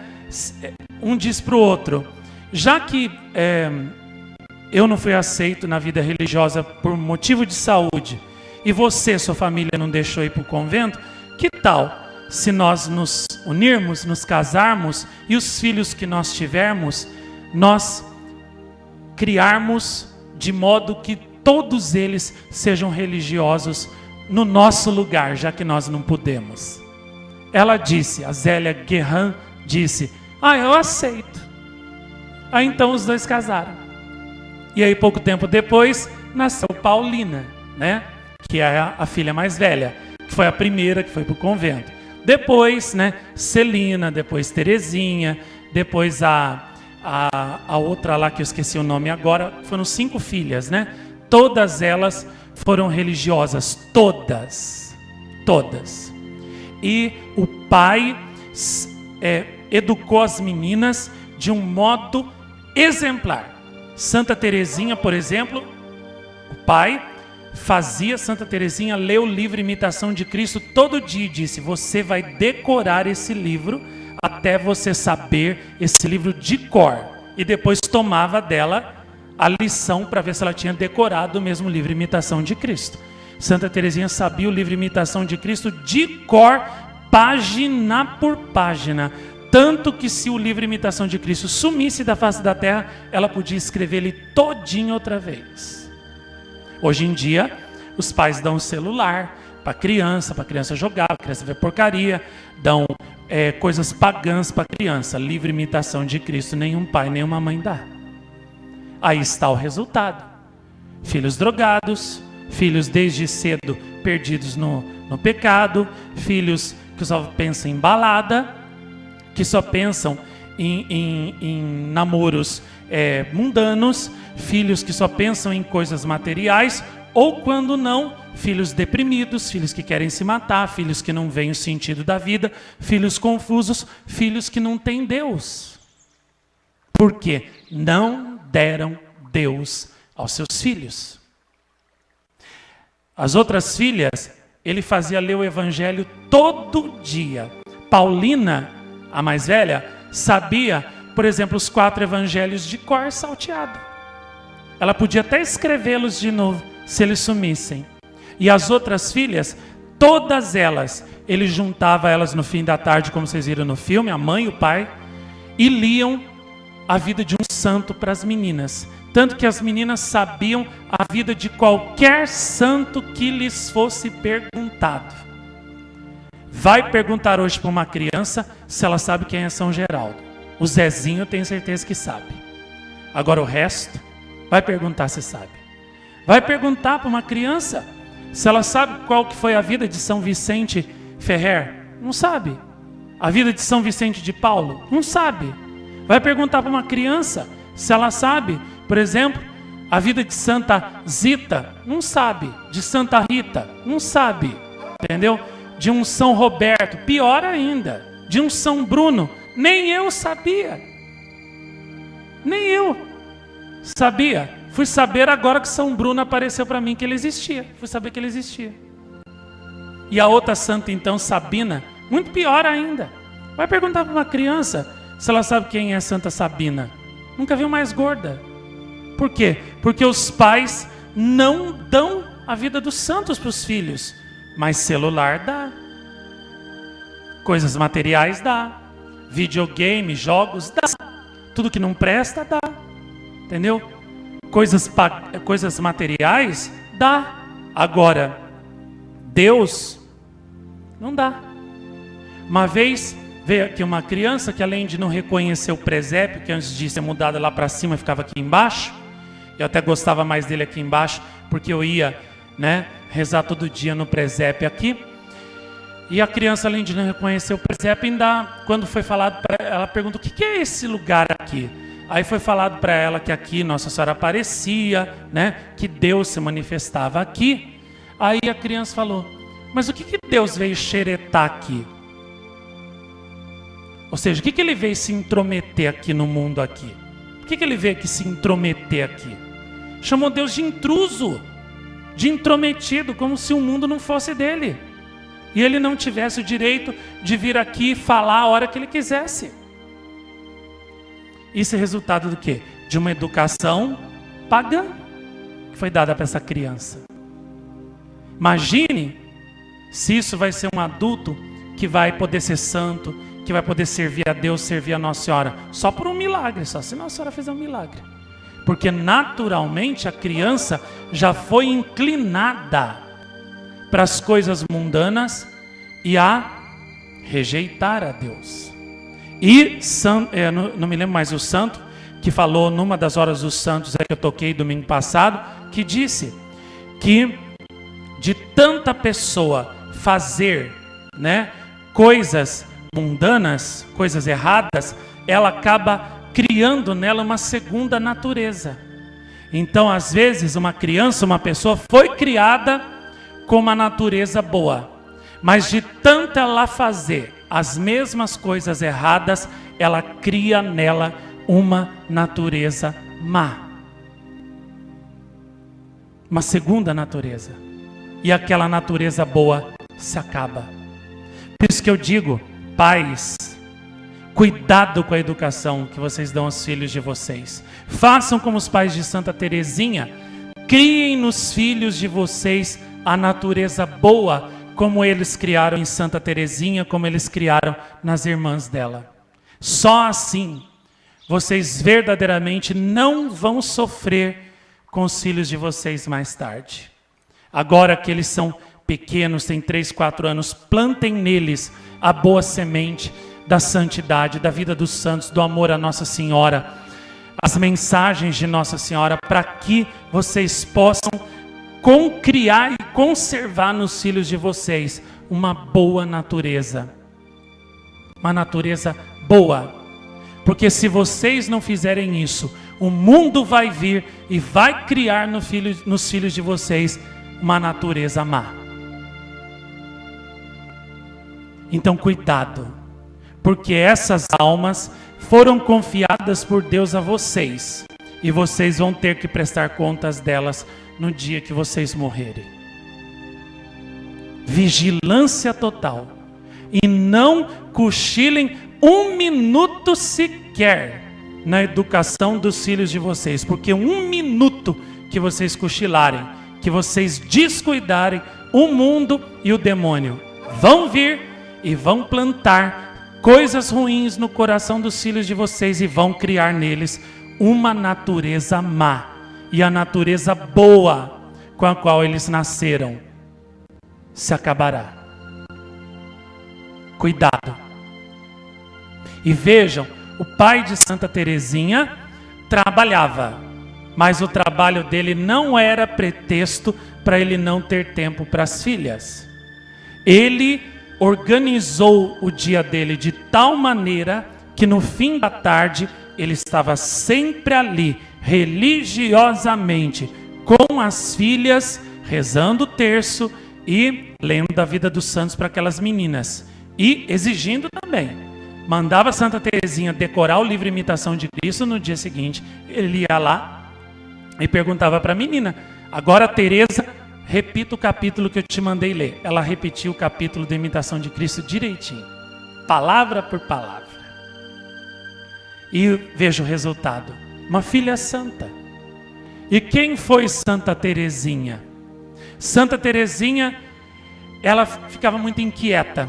Um diz para o outro: já que eu não fui aceito na vida religiosa por motivo de saúde, e você, sua família, não deixou ir para o convento, que tal se nós nos unirmos, nos casarmos, e os filhos que nós tivermos, nós criarmos de modo que todos eles sejam religiosos no nosso lugar, já que nós não podemos. Ela disse, a Zélia Guerrin disse: eu aceito. Aí então os dois casaram. E aí pouco tempo depois nasceu Paulina, né? Que é a filha mais velha, que foi a primeira que foi para o convento. Depois, né, Celina, depois Teresinha, depois a outra lá que eu esqueci o nome agora. Foram 5 filhas, né? Todas elas foram religiosas, todas. E o pai educou as meninas de um modo exemplar. Santa Teresinha, por exemplo, o pai fazia Santa Teresinha ler o livro Imitação de Cristo todo dia e disse: você vai decorar esse livro até você saber esse livro de cor. E depois tomava dela a lição para ver se ela tinha decorado o mesmo livro Imitação de Cristo. Santa Teresinha sabia o livro Imitação de Cristo de cor, página por página. Tanto que se o livro Imitação de Cristo sumisse da face da terra, ela podia escrever ele todinho outra vez. Hoje em dia, os pais dão um celular para a criança jogar, para a criança ver porcaria, dão coisas pagãs para a criança. Livro Imitação de Cristo, nenhum pai, nenhuma mãe dá. Aí está o resultado. Filhos drogados, filhos desde cedo perdidos no pecado, filhos que só pensam em balada, que só pensam em namoros mundanos, filhos que só pensam em coisas materiais, ou quando não, filhos deprimidos, filhos que querem se matar, filhos que não veem o sentido da vida, filhos confusos, filhos que não têm Deus. Por quê? Não deram Deus aos seus filhos. As outras filhas, ele fazia ler o evangelho todo dia. Paulina, a mais velha, sabia, por exemplo, os 4 evangelhos de cor salteado. Ela podia até escrevê-los de novo, se eles sumissem. E as outras filhas, todas elas, ele juntava elas no fim da tarde, como vocês viram no filme, a mãe e o pai, e liam a vida de um santo para as meninas. Tanto que as meninas sabiam a vida de qualquer santo que lhes fosse perguntado. Vai perguntar hoje para uma criança se ela sabe quem é São Geraldo. O Zezinho eu tenho certeza que sabe. Agora o resto, vai perguntar se sabe. Vai perguntar para uma criança se ela sabe qual que foi a vida de São Vicente Ferrer. Não sabe. A vida de São Vicente de Paulo. Não sabe. Vai perguntar para uma criança se ela sabe, por exemplo, a vida de Santa Zita. Não sabe. De Santa Rita. Não sabe. Entendeu? De um São Roberto. Pior ainda. De um São Bruno. Nem eu sabia. Nem eu sabia. Fui saber agora que São Bruno apareceu para mim que ele existia. Fui saber que ele existia. E a outra santa, então, Sabina, muito pior ainda. Vai perguntar para uma criança se ela sabe quem é Santa Sabina. Nunca viu mais gorda. Por quê? Porque os pais não dão a vida dos santos para os filhos. Mas celular dá. Coisas materiais dá. Videogame, jogos dá. Tudo que não presta dá. Entendeu? Coisas materiais, dá. Agora, Deus, não dá. Uma vez, veio aqui uma criança que além de não reconhecer o presépio, que antes de ser mudada lá para cima, ficava aqui embaixo. Eu até gostava mais dele aqui embaixo, porque eu ia, rezar todo dia no presépio aqui. E a criança, além de não reconhecer o presépio, ainda, quando foi falado para ela, pergunta, o que é esse lugar aqui? Aí foi falado para ela que aqui Nossa Senhora aparecia, que Deus se manifestava aqui. Aí a criança falou, mas o que Deus veio xeretar aqui? Ou seja, o que ele veio se intrometer aqui no mundo aqui? O que ele veio aqui se intrometer aqui? Chamou Deus de intruso, de intrometido, como se o mundo não fosse dele. E ele não tivesse o direito de vir aqui e falar a hora que ele quisesse. Isso é resultado do quê? De uma educação pagã que foi dada para essa criança. Imagine se isso vai ser um adulto que vai poder ser santo, que vai poder servir a Deus, servir a Nossa Senhora, só por um milagre, só se Nossa Senhora fizer um milagre. Porque naturalmente a criança já foi inclinada para as coisas mundanas e a rejeitar a Deus. E não me lembro mais o santo que falou numa das horas dos santos que eu toquei domingo passado, que disse que de tanta pessoa fazer coisas mundanas, coisas erradas, ela acaba criando nela uma segunda natureza. Então, às vezes, uma criança, uma pessoa foi criada com uma natureza boa, mas de tanto ela fazer as mesmas coisas erradas, ela cria nela uma natureza má. Uma segunda natureza. E aquela natureza boa se acaba. Por isso que eu digo, pais, cuidado com a educação que vocês dão aos filhos de vocês. Façam como os pais de Santa Teresinha. Criem nos filhos de vocês a natureza boa, como eles criaram em Santa Teresinha, como eles criaram nas irmãs dela. Só assim, vocês verdadeiramente não vão sofrer com os filhos de vocês mais tarde. Agora que eles são pequenos, têm 3, 4 anos, plantem neles a boa semente da santidade, da vida dos santos, do amor a Nossa Senhora, as mensagens de Nossa Senhora, para que vocês possam criar e conservar nos filhos de vocês uma boa natureza. Uma natureza boa. Porque se vocês não fizerem isso, o mundo vai vir e vai criar nos filhos de vocês uma natureza má. Então cuidado, porque essas almas foram confiadas por Deus a vocês, e vocês vão ter que prestar contas delas no dia que vocês morrerem. Vigilância total. E não cochilem um minuto sequer na educação dos filhos de vocês, porque um minuto que vocês cochilarem, que vocês descuidarem, o mundo e o demônio vão vir e vão plantar coisas ruins no coração dos filhos de vocês e vão criar neles uma natureza má. E a natureza boa com a qual eles nasceram se acabará. Cuidado. E vejam, o pai de Santa Teresinha trabalhava, mas o trabalho dele não era pretexto para ele não ter tempo para as filhas. Ele organizou o dia dele de tal maneira que no fim da tarde ele estava sempre ali, religiosamente, com as filhas, rezando o terço e lendo a vida dos santos para aquelas meninas. E exigindo também. Mandava Santa Teresinha decorar o livro Imitação de Cristo. No dia seguinte, ele ia lá e perguntava para a menina: agora, Teresa, repita o capítulo que eu te mandei ler. Ela repetiu o capítulo da Imitação de Cristo direitinho, palavra por palavra. E veja o resultado: uma filha santa. E quem foi Santa Teresinha? Santa Teresinha, ela ficava muito inquieta.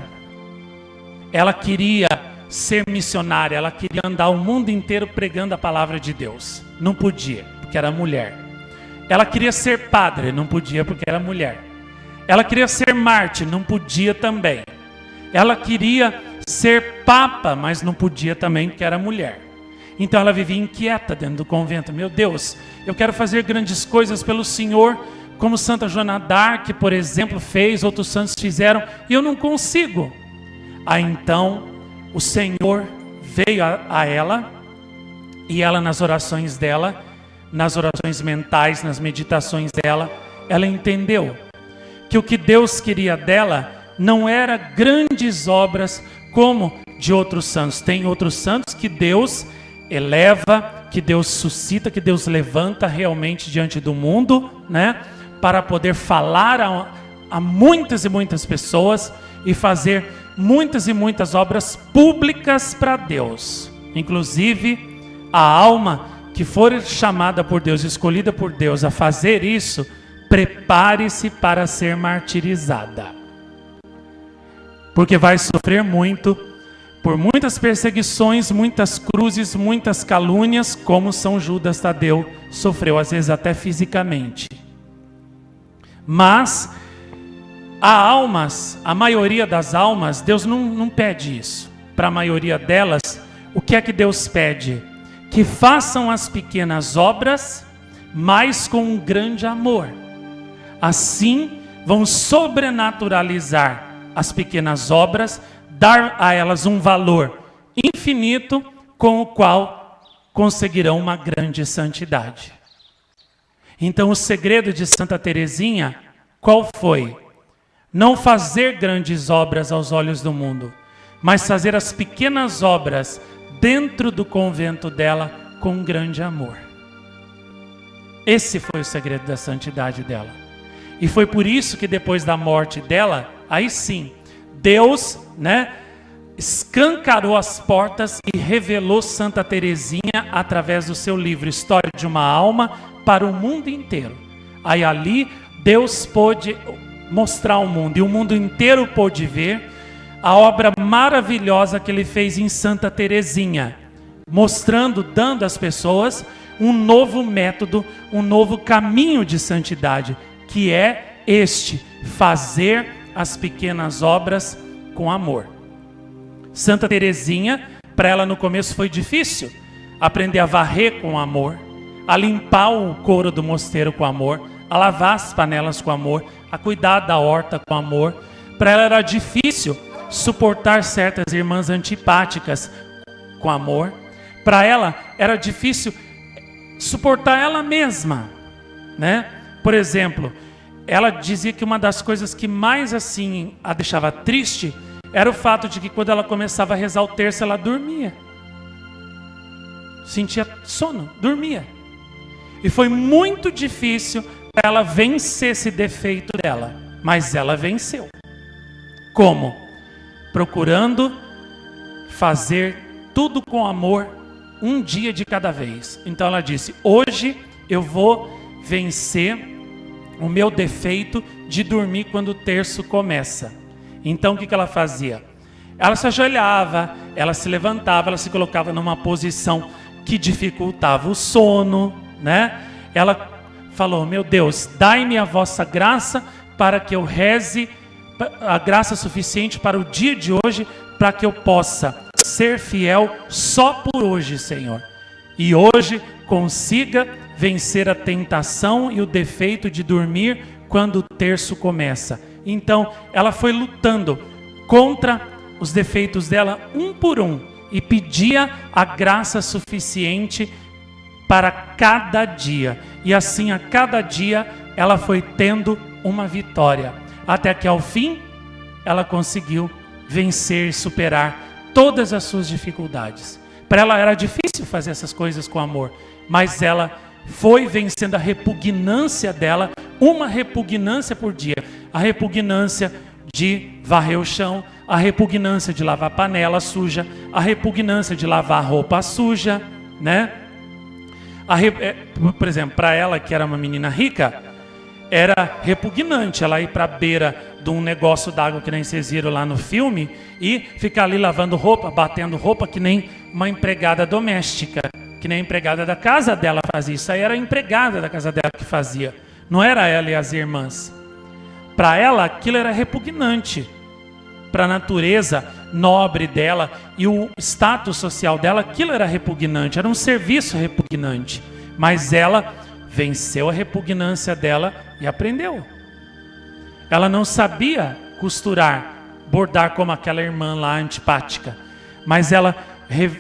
Ela queria ser missionária, ela queria andar o mundo inteiro pregando a palavra de Deus. Não podia, porque era mulher. Ela queria ser padre, não podia porque era mulher. Ela queria ser mártir, não podia também. Ela queria ser papa, mas não podia também porque era mulher. Então ela vivia inquieta dentro do convento. Meu Deus, eu quero fazer grandes coisas pelo Senhor, como Santa Joana d'Arc, por exemplo, fez, outros santos fizeram, e eu não consigo. Aí então o Senhor veio a ela, e ela nas orações dela, nas orações mentais, nas meditações dela, ela entendeu que o que Deus queria dela não era grandes obras como de outros santos. Tem outros santos que Deus eleva, que Deus suscita, que Deus levanta realmente diante do mundo, né, para poder falar a muitas e muitas pessoas e fazer muitas e muitas obras públicas para Deus. Inclusive, a alma que for chamada por Deus, escolhida por Deus a fazer isso, prepare-se para ser martirizada. Porque vai sofrer muito, por muitas perseguições, muitas cruzes, muitas calúnias, como São Judas Tadeu sofreu, às vezes até fisicamente. Mas há almas, a maioria das almas, Deus não pede isso. Para a maioria delas, o que é que Deus pede? Que façam as pequenas obras, mas com um grande amor. Assim, vão sobrenaturalizar as pequenas obras, dar a elas um valor infinito, com o qual conseguirão uma grande santidade. Então o segredo de Santa Teresinha, qual foi? Não fazer grandes obras aos olhos do mundo, mas fazer as pequenas obras dentro do convento dela com um grande amor. Esse foi o segredo da santidade dela. E foi por isso que depois da morte dela, aí sim, Deus, escancarou as portas e revelou Santa Teresinha através do seu livro História de uma Alma para o mundo inteiro. Aí ali Deus pôde mostrar ao mundo, e o mundo inteiro pôde ver a obra maravilhosa que ele fez em Santa Teresinha, mostrando, dando às pessoas um novo método, um novo caminho de santidade, que é este: fazer as pequenas obras com amor. Santa Teresinha, para ela no começo foi difícil aprender a varrer com amor, a limpar o couro do mosteiro com amor, a lavar as panelas com amor, a cuidar da horta com amor. Para ela era difícil suportar certas irmãs antipáticas com amor. Para ela era difícil suportar ela mesma, né? Por exemplo, ela dizia que uma das coisas que mais assim a deixava triste era o fato de que quando ela começava a rezar o terço, ela dormia. Sentia sono, dormia. E foi muito difícil para ela vencer esse defeito dela, mas ela venceu. Como? Procurando fazer tudo com amor, um dia de cada vez. Então ela disse: hoje eu vou vencer o meu defeito de dormir quando o terço começa. Então o que ela fazia? Ela se ajoelhava, ela se levantava, ela se colocava numa posição que dificultava o sono, né? Ela falou: meu Deus, dai-me a vossa graça para que eu reze, a graça suficiente para o dia de hoje, para que eu possa ser fiel só por hoje, Senhor. E hoje consiga vencer a tentação e o defeito de dormir quando o terço começa. Então, ela foi lutando contra os defeitos dela um por um e pedia a graça suficiente para cada dia. E assim, a cada dia, ela foi tendo uma vitória. Até que, ao fim, ela conseguiu vencer e superar todas as suas dificuldades. Para ela era difícil fazer essas coisas com amor, mas ela foi vencendo a repugnância dela, uma repugnância por dia. A repugnância de varrer o chão, a repugnância de lavar panela suja, a repugnância de lavar roupa suja, né? Por exemplo, para ela, que era uma menina rica, era repugnante ela ir para a beira de um negócio d'água, que nem vocês viram lá no filme, e ficar ali lavando roupa, batendo roupa, que nem uma empregada doméstica, que nem a empregada da casa dela fazia. Isso aí era a empregada da casa dela que fazia, não era ela e as irmãs. Para ela aquilo era repugnante. Para a natureza nobre dela e o status social dela, aquilo era repugnante, era um serviço repugnante. Mas ela venceu a repugnância dela e aprendeu. Ela não sabia costurar, bordar como aquela irmã lá antipática, mas ela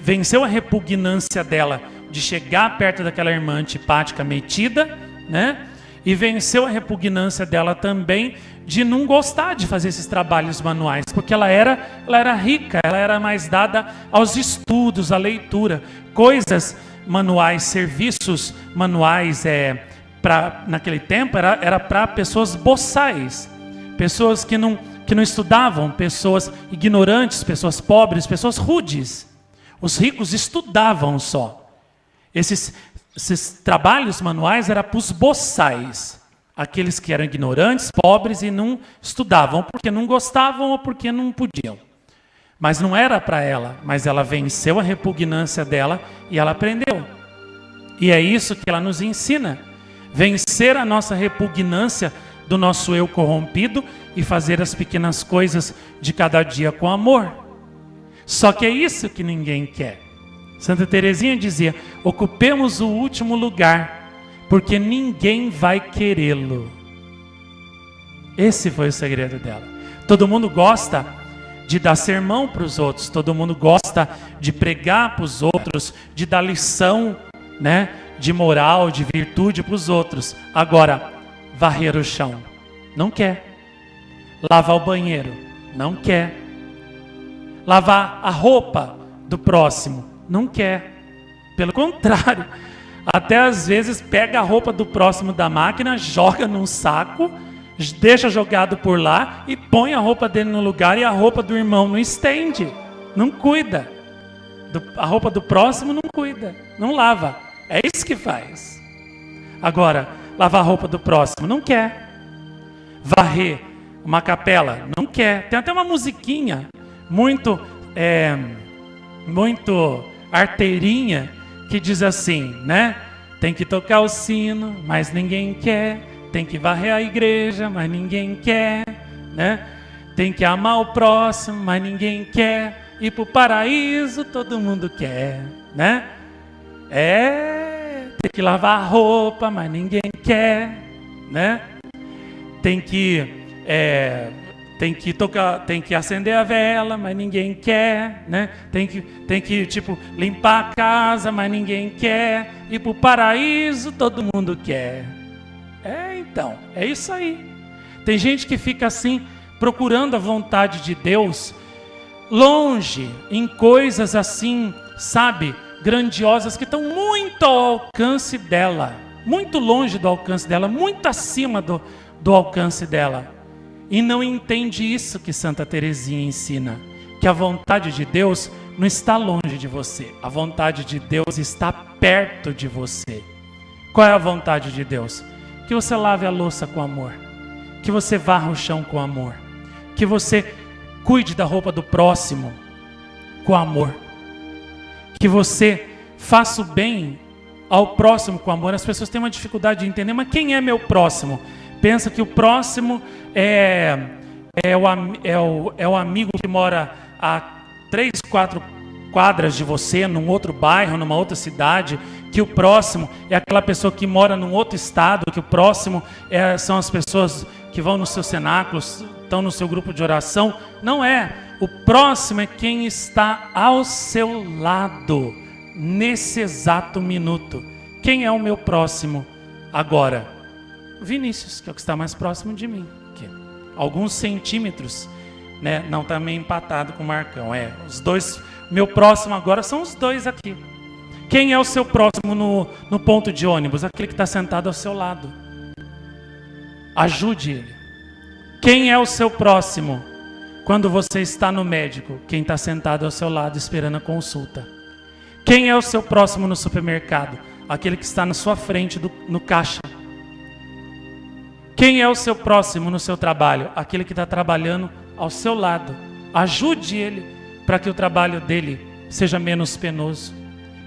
venceu a repugnância dela de chegar perto daquela irmã antipática metida, né? E venceu a repugnância dela também de não gostar de fazer esses trabalhos manuais, porque ela era rica, ela era mais dada aos estudos, à leitura, coisas manuais, serviços manuais, naquele tempo era para pessoas boçais, pessoas que não estudavam, pessoas ignorantes, pessoas pobres, pessoas rudes. Os ricos estudavam só. Esses trabalhos manuais eram para os boçais, aqueles que eram ignorantes, pobres e não estudavam porque não gostavam ou porque não podiam. Mas não era para ela, mas ela venceu a repugnância dela e ela aprendeu. E é isso que ela nos ensina: vencer a nossa repugnância do nosso eu corrompido e fazer as pequenas coisas de cada dia com amor. Só que é isso que ninguém quer. Santa Teresinha dizia: ocupemos o último lugar, porque ninguém vai querê-lo. Esse foi o segredo dela. Todo mundo gosta de dar sermão para os outros, todo mundo gosta de pregar para os outros, de dar lição, né, de moral, de virtude para os outros. Agora, varrer o chão, não quer. Lavar o banheiro, não quer. Lavar a roupa do próximo, não quer. Pelo contrário, até às vezes pega a roupa do próximo da máquina, joga num saco, deixa jogado por lá e põe a roupa dele no lugar, e a roupa do irmão não estende, não cuida. A roupa do próximo não cuida, não lava. É isso que faz. Agora, lavar a roupa do próximo, não quer. Varrer uma capela, não quer. Tem até uma musiquinha muito arteirinha que diz assim, né? Tem que tocar o sino, mas ninguém quer. Tem que varrer a igreja, mas ninguém quer, né? Tem que amar o próximo, mas ninguém quer. Ir para o paraíso, todo mundo quer, né? Tem que lavar a roupa, mas ninguém quer, né? Tem que tem que tocar, tem que acender a vela, mas ninguém quer, né? Tem que tipo limpar a casa, mas ninguém quer. Ir para o paraíso, todo mundo quer. Então, é isso aí. Tem gente que fica assim, procurando a vontade de Deus, longe, em coisas assim, sabe, grandiosas, que estão muito ao alcance dela, muito longe do alcance dela, muito acima do alcance dela. E não entende isso que Santa Teresinha ensina, que a vontade de Deus não está longe de você, a vontade de Deus está perto de você. Qual é a vontade de Deus? Que você lave a louça com amor, que você varra o chão com amor, que você cuide da roupa do próximo com amor, que você faça o bem ao próximo com amor. As pessoas têm uma dificuldade de entender, mas quem é meu próximo? Pensa que o próximo é o amigo que mora a 3, 4 quadras de você, num outro bairro, numa outra cidade, que o próximo é aquela pessoa que mora num outro estado, que o próximo são as pessoas que vão nos seus cenáculos, estão no seu grupo de oração. Não é. O próximo é quem está ao seu lado, nesse exato minuto. Quem é o meu próximo agora? Vinícius, que é o que está mais próximo de mim. Alguns centímetros, né? Não está meio empatado com o Marcão. Os dois, meu próximo agora são os dois aqui. Quem é o seu próximo no ponto de ônibus? Aquele que está sentado ao seu lado. Ajude ele. Quem é o seu próximo quando você está no médico? Quem está sentado ao seu lado esperando a consulta. Quem é o seu próximo no supermercado? Aquele que está na sua frente no caixa. Quem é o seu próximo no seu trabalho? Aquele que está trabalhando ao seu lado. Ajude ele para que o trabalho dele seja menos penoso.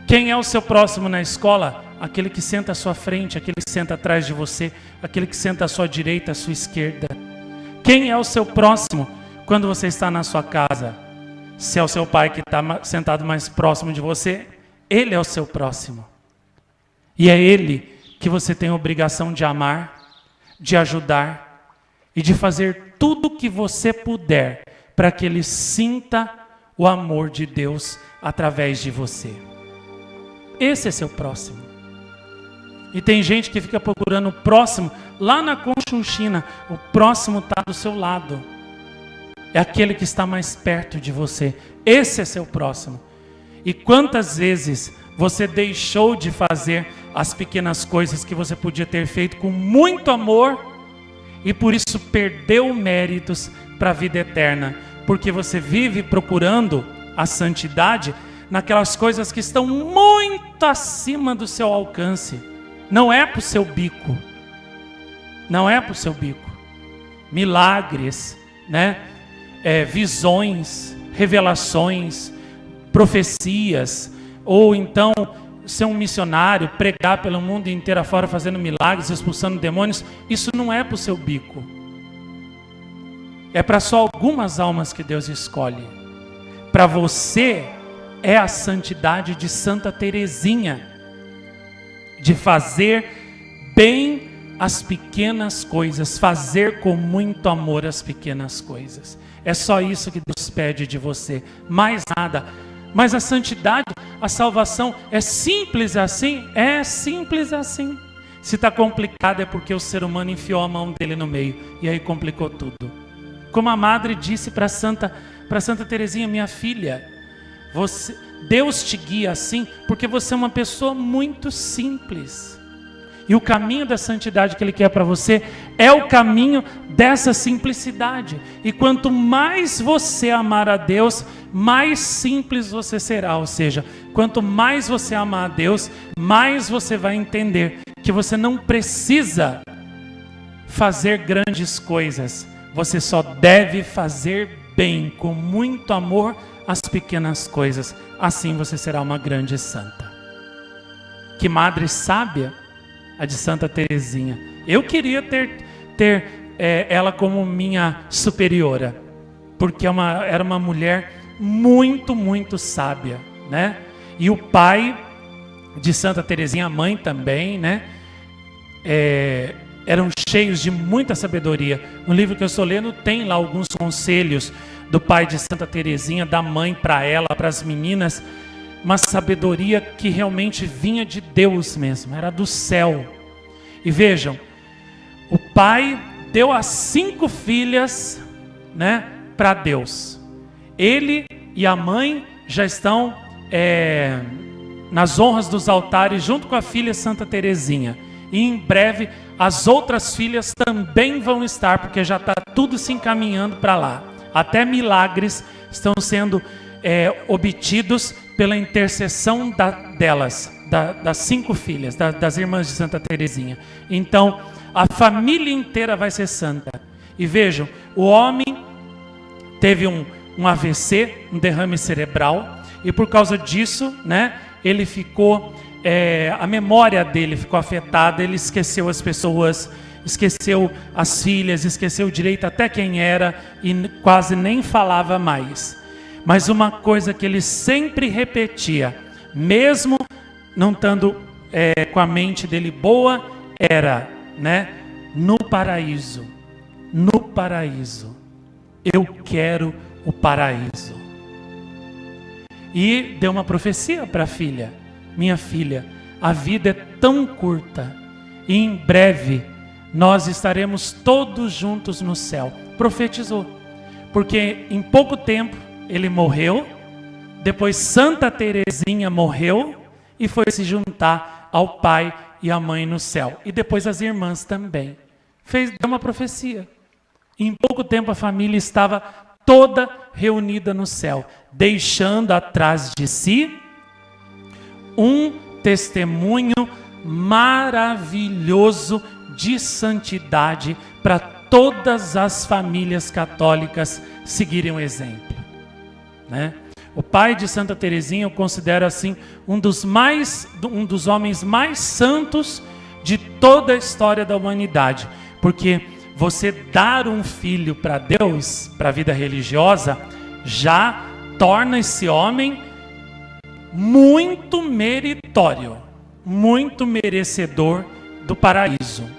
Quem é o seu próximo na escola? Aquele que senta à sua frente, aquele que senta atrás de você, aquele que senta à sua direita, à sua esquerda. Quem é o seu próximo quando você está na sua casa? Se é o seu pai que está sentado mais próximo de você, ele é o seu próximo. E é ele que você tem a obrigação de amar, de ajudar e de fazer tudo o que você puder para que ele sinta o amor de Deus através de você. Esse é seu próximo. E tem gente que fica procurando o próximo lá na Conchinchina. O próximo está do seu lado. É aquele que está mais perto de você. Esse é seu próximo. E quantas vezes você deixou de fazer as pequenas coisas que você podia ter feito com muito amor e por isso perdeu méritos para a vida eterna, porque você vive procurando a santidade naquelas coisas que estão muito acima do seu alcance. Não é para o seu bico. Não é para o seu bico. Milagres, né? Visões, revelações, profecias, ou então ser um missionário, pregar pelo mundo inteiro afora fazendo milagres, expulsando demônios, isso não é para o seu bico. É para só algumas almas que Deus escolhe. Para você é a santidade de Santa Teresinha, de fazer bem as pequenas coisas, fazer com muito amor as pequenas coisas. É só isso que Deus pede de você, mais nada. Mas a santidade, a salvação é simples assim? É simples assim. Se está complicado é porque o ser humano enfiou a mão dele no meio e aí complicou tudo. Como a madre disse para Santa Teresinha, minha filha, Deus te guia assim porque você é uma pessoa muito simples. E o caminho da santidade que Ele quer para você é o caminho dessa simplicidade. E quanto mais você amar a Deus, mais simples você será. Ou seja, quanto mais você amar a Deus, mais você vai entender que você não precisa fazer grandes coisas. Você só deve fazer bem, com muito amor, as pequenas coisas. Assim você será uma grande santa. Que madre sábia! A de Santa Teresinha. Eu queria ter ela como minha superiora, porque era uma mulher muito, muito sábia, né? E o pai de Santa Teresinha, a mãe também, né? eram cheios de muita sabedoria. No livro que eu estou lendo tem lá alguns conselhos do pai de Santa Teresinha, da mãe para ela, para as meninas, uma sabedoria que realmente vinha de Deus mesmo, era do céu. E vejam, o pai deu as 5 filhas, né, para Deus. Ele e a mãe já estão nas honras dos altares junto com a filha Santa Teresinha. E em breve as outras filhas também vão estar, porque já está tudo se encaminhando para lá. Até milagres estão sendo obtidos pela intercessão delas, das 5 filhas, das irmãs de Santa Teresinha. Então, a família inteira vai ser santa. E vejam, o homem teve um AVC, um derrame cerebral, e por causa disso, né, ele ficou, a memória dele ficou afetada, ele esqueceu as pessoas, esqueceu as filhas, esqueceu direito até quem era, e quase nem falava mais. Mas uma coisa que ele sempre repetia, mesmo não estando com a mente dele boa, era, né, no paraíso, eu quero o paraíso. E deu uma profecia para a filha: minha filha, a vida é tão curta, e em breve nós estaremos todos juntos no céu. Profetizou, porque em pouco tempo ele morreu, depois Santa Teresinha morreu e foi se juntar ao pai e à mãe no céu. E depois as irmãs também. Deu uma profecia. Em pouco tempo a família estava toda reunida no céu, deixando atrás de si um testemunho maravilhoso de santidade para todas as famílias católicas seguirem o exemplo, né? O pai de Santa Teresinha eu considero assim um dos homens mais santos de toda a história da humanidade, porque você dar um filho para Deus, para a vida religiosa, já torna esse homem muito meritório, muito merecedor do paraíso.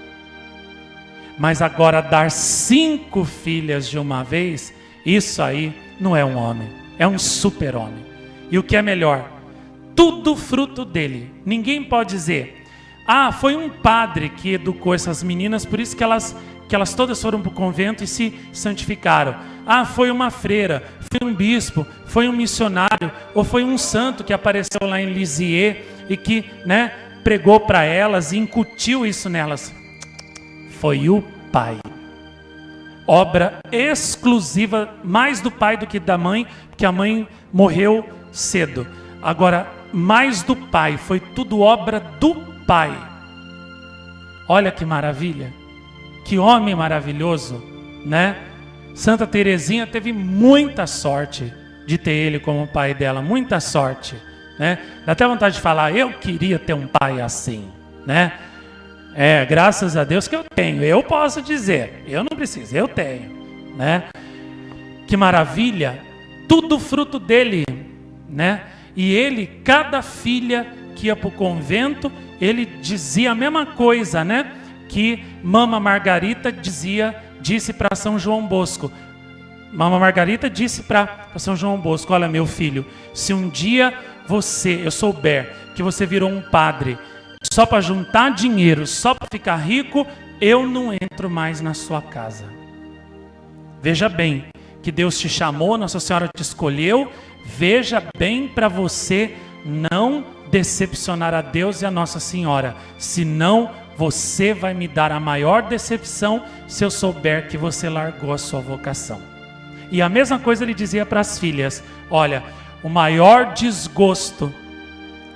Mas agora dar 5 filhas de uma vez, isso aí não é um homem, é um super-homem. E o que é melhor, tudo fruto dele. Ninguém pode dizer: ah, foi um padre que educou essas meninas, por isso que elas todas foram para o convento e se santificaram. Ah, foi uma freira, foi um bispo, foi um missionário, ou foi um santo que apareceu lá em Lisieux e que, né, pregou para elas e incutiu isso nelas. Foi o pai. Obra exclusiva, mais do pai do que da mãe, porque a mãe morreu cedo. Agora, mais do pai, foi tudo obra do pai. Olha que maravilha. Que homem maravilhoso, né? Santa Teresinha teve muita sorte de ter ele como pai dela, muita sorte, né? Dá até vontade de falar: eu queria ter um pai assim, né? Graças a Deus que eu tenho, eu posso dizer, eu não preciso, eu tenho, né? Que maravilha, tudo fruto dele, né? E ele, cada filha que ia para o convento, ele dizia a mesma coisa, né? Que Mama Margarita disse para São João Bosco. Mama Margarita disse para São João Bosco: olha, meu filho, se um dia eu souber que você virou um padre só para juntar dinheiro, só para ficar rico, eu não entro mais na sua casa. Veja bem, que Deus te chamou, Nossa Senhora te escolheu, veja bem para você não decepcionar a Deus e a Nossa Senhora, senão você vai me dar a maior decepção se eu souber que você largou a sua vocação. E a mesma coisa ele dizia para as filhas: olha, o maior desgosto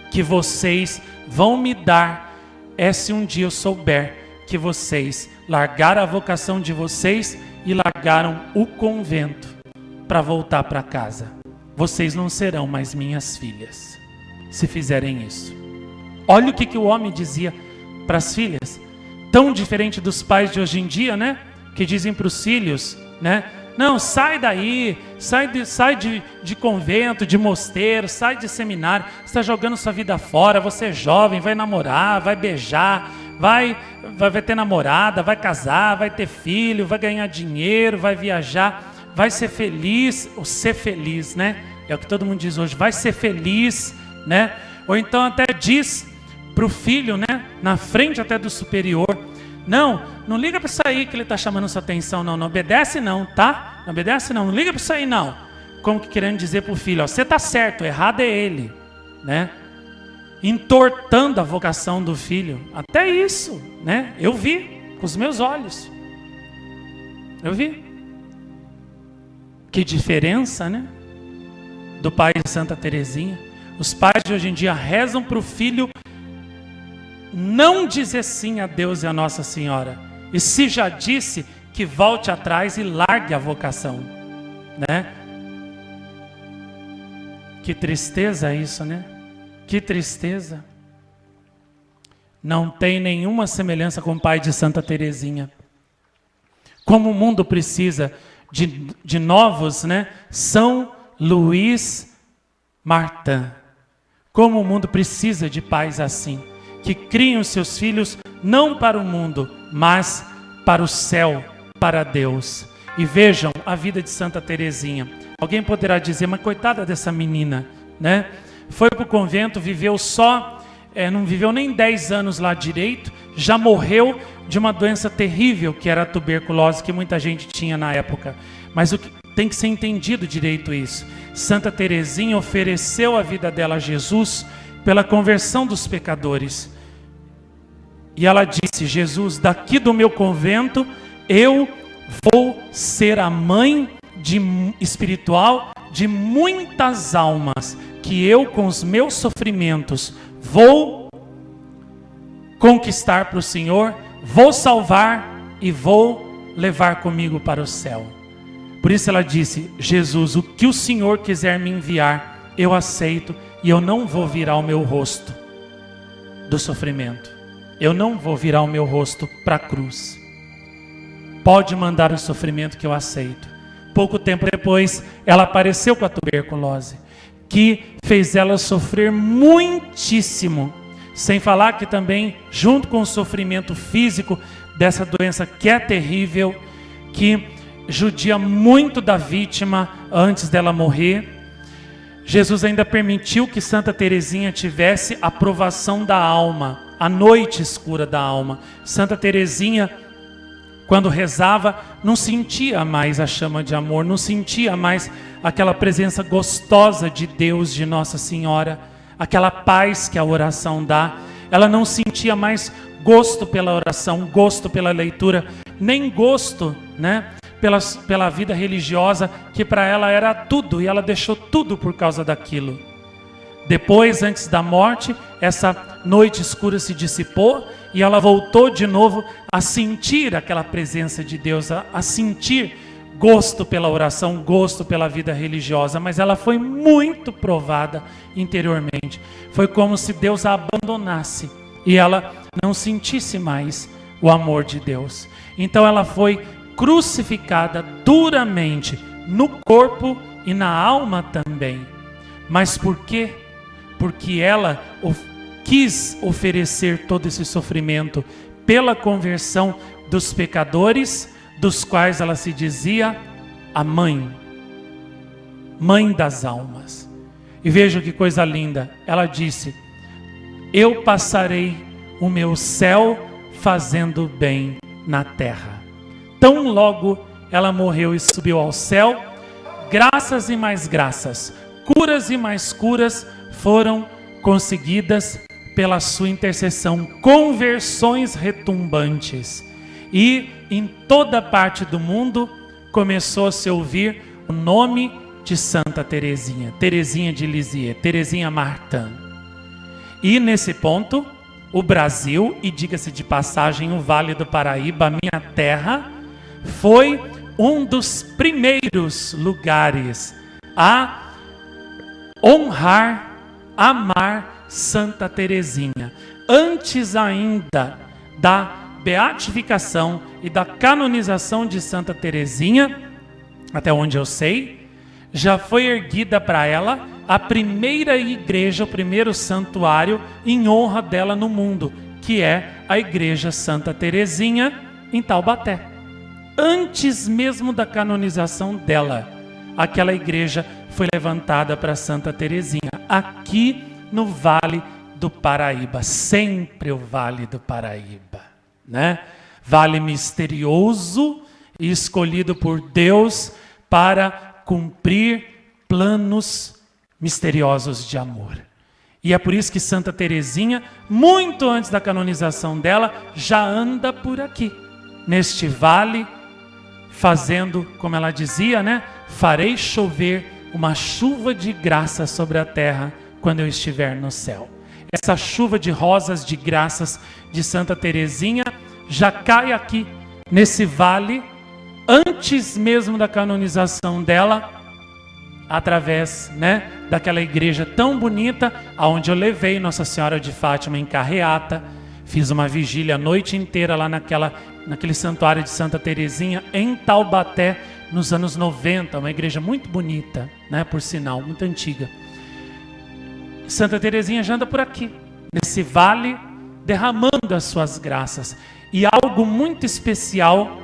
que vocês vão me dar é se um dia eu souber que vocês largaram a vocação de vocês e largaram o convento para voltar para casa. Vocês não serão mais minhas filhas se fizerem isso. Olha o que o homem dizia para as filhas, tão diferente dos pais de hoje em dia, né? Que dizem para os filhos, né? Não, sai daí, sai de convento, de mosteiro, sai de seminário, você está jogando sua vida fora, você é jovem, vai namorar, vai beijar, vai ter namorada, vai casar, vai ter filho, vai ganhar dinheiro, vai viajar, vai ser feliz, ou ser feliz, né? É o que todo mundo diz hoje, vai ser feliz, né? Ou então até diz para o filho, né? Na frente até do superior, não liga para isso aí que ele está chamando sua atenção, não obedece não, tá? Não obedece não liga para isso aí não. Como que querendo dizer para o filho, ó, você está certo, errado é ele, né? Entortando a vocação do filho, até isso, né? Eu vi com os meus olhos, eu vi. Que diferença, né? Do pai de Santa Teresinha. Os pais de hoje em dia rezam para o filho não dizer sim a Deus e a Nossa Senhora. E se já disse, que volte atrás e largue a vocação, né? Que tristeza isso, né? Que tristeza. Não tem nenhuma semelhança com o pai de Santa Teresinha. Como o mundo precisa de novos, né? São Luís Martin. Como o mundo precisa de pais assim, que criam seus filhos não para o mundo, mas para o céu, para Deus. E vejam a vida de Santa Teresinha. Alguém poderá dizer, mas coitada dessa menina, né? Foi para o convento, viveu só, não viveu nem 10 anos lá direito, já morreu de uma doença terrível, que era a tuberculose, que muita gente tinha na época. Mas o que tem que ser entendido direito isso. Santa Teresinha ofereceu a vida dela a Jesus pela conversão dos pecadores. E ela disse, Jesus, daqui do meu convento, eu vou ser a mãe espiritual de muitas almas, que eu com os meus sofrimentos vou conquistar para o Senhor, vou salvar e vou levar comigo para o céu. Por isso ela disse, Jesus, o que o Senhor quiser me enviar, eu aceito, e eu não vou virar o meu rosto do sofrimento. Eu não vou virar o meu rosto para a cruz. Pode mandar o sofrimento que eu aceito. Pouco tempo depois, ela apareceu com a tuberculose, que fez ela sofrer muitíssimo. Sem falar que também, junto com o sofrimento físico dessa doença que é terrível, que judia muito da vítima antes dela morrer, Jesus ainda permitiu que Santa Teresinha tivesse a provação da alma, a noite escura da alma. Santa Teresinha, quando rezava, não sentia mais a chama de amor, não sentia mais aquela presença gostosa de Deus, de Nossa Senhora, aquela paz que a oração dá. Ela não sentia mais gosto pela oração, gosto pela leitura, nem gosto, né, pela vida religiosa, que para ela era tudo, e ela deixou tudo por causa daquilo. Depois, antes da morte, essa noite escura se dissipou e ela voltou de novo a sentir aquela presença de Deus, a sentir gosto pela oração, gosto pela vida religiosa, mas ela foi muito provada interiormente. Foi como se Deus a abandonasse e ela não sentisse mais o amor de Deus. Então ela foi crucificada duramente no corpo e na alma também. Mas por quê? Porque ela quis oferecer todo esse sofrimento pela conversão dos pecadores, dos quais ela se dizia a mãe das almas. E veja que coisa linda, ela disse, eu passarei o meu céu fazendo bem na terra. Tão logo ela morreu e subiu ao céu, graças e mais graças, curas e mais curas foram conseguidas pela sua intercessão, conversões retumbantes. E em toda parte do mundo começou a se ouvir o nome de Santa Teresinha, Teresinha de Lisieux, Teresinha Martin. E nesse ponto, o Brasil, e diga-se de passagem, o Vale do Paraíba, a minha terra, foi um dos primeiros lugares a honrar, amar Santa Teresinha. Antes ainda da beatificação e da canonização de Santa Teresinha, até onde eu sei, já foi erguida para ela a primeira igreja, o primeiro santuário em honra dela no mundo, que é a Igreja Santa Teresinha, em Taubaté. Antes mesmo da canonização dela, aquela igreja foi levantada para Santa Teresinha, aqui no Vale do Paraíba, sempre o Vale do Paraíba, né? Vale misterioso e escolhido por Deus para cumprir planos misteriosos de amor. E é por isso que Santa Teresinha, muito antes da canonização dela, já anda por aqui, neste vale, fazendo, como ela dizia, né? Farei chover uma chuva de graça sobre a terra quando eu estiver no céu. Essa chuva de rosas de graças de Santa Teresinha já cai aqui, nesse vale, antes mesmo da canonização dela, através, né, daquela igreja tão bonita, aonde eu levei Nossa Senhora de Fátima em carreata, fiz uma vigília a noite inteira lá naquele santuário de Santa Teresinha, em Taubaté, nos anos 90, uma igreja muito bonita, né, por sinal, muito antiga. Santa Teresinha já anda por aqui, nesse vale, derramando as suas graças. E algo muito especial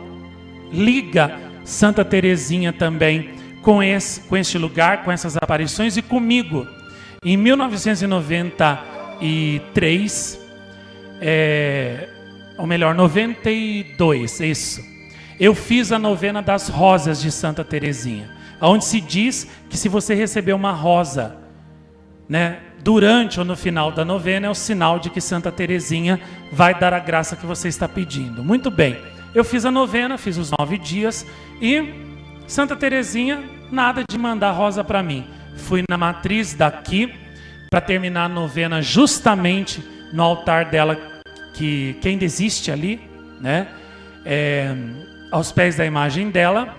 liga Santa Teresinha também com este lugar, com essas aparições e comigo. Em 1993, ou melhor, 92, isso. Eu fiz a novena das rosas de Santa Teresinha, onde se diz que se você receber uma rosa, né, durante ou no final da novena, é o sinal de que Santa Teresinha vai dar a graça que você está pedindo. Muito bem, eu fiz a novena, fiz os 9 dias e Santa Teresinha, nada de mandar rosa para mim. Fui na matriz daqui para terminar a novena justamente no altar dela, que ainda existe ali, né? Aos pés da imagem dela.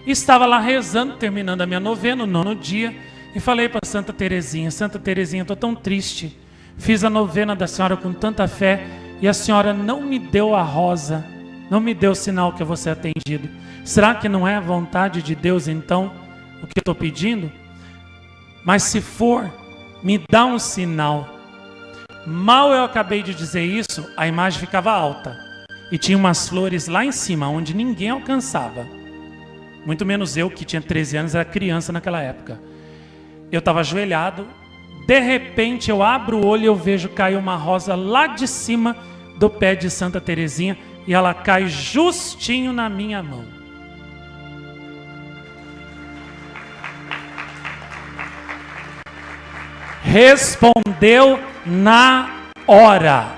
Estava lá rezando, terminando a minha novena, o 9º dia, e falei para Santa Teresinha, estou tão triste. Fiz a novena da senhora com tanta fé e a senhora não me deu a rosa, não me deu o sinal que eu vou ser atendido. Será que não é a vontade de Deus, então, o que eu estou pedindo? Mas se for, me dá um sinal. Mal eu acabei de dizer isso, a imagem ficava alta. E tinha umas flores lá em cima, onde ninguém alcançava. Muito menos eu, que tinha 13 anos, era criança naquela época. Eu estava ajoelhado, de repente eu abro o olho e eu vejo cair uma rosa lá de cima do pé de Santa Teresinha, e ela cai justinho na minha mão. Respondeu na hora.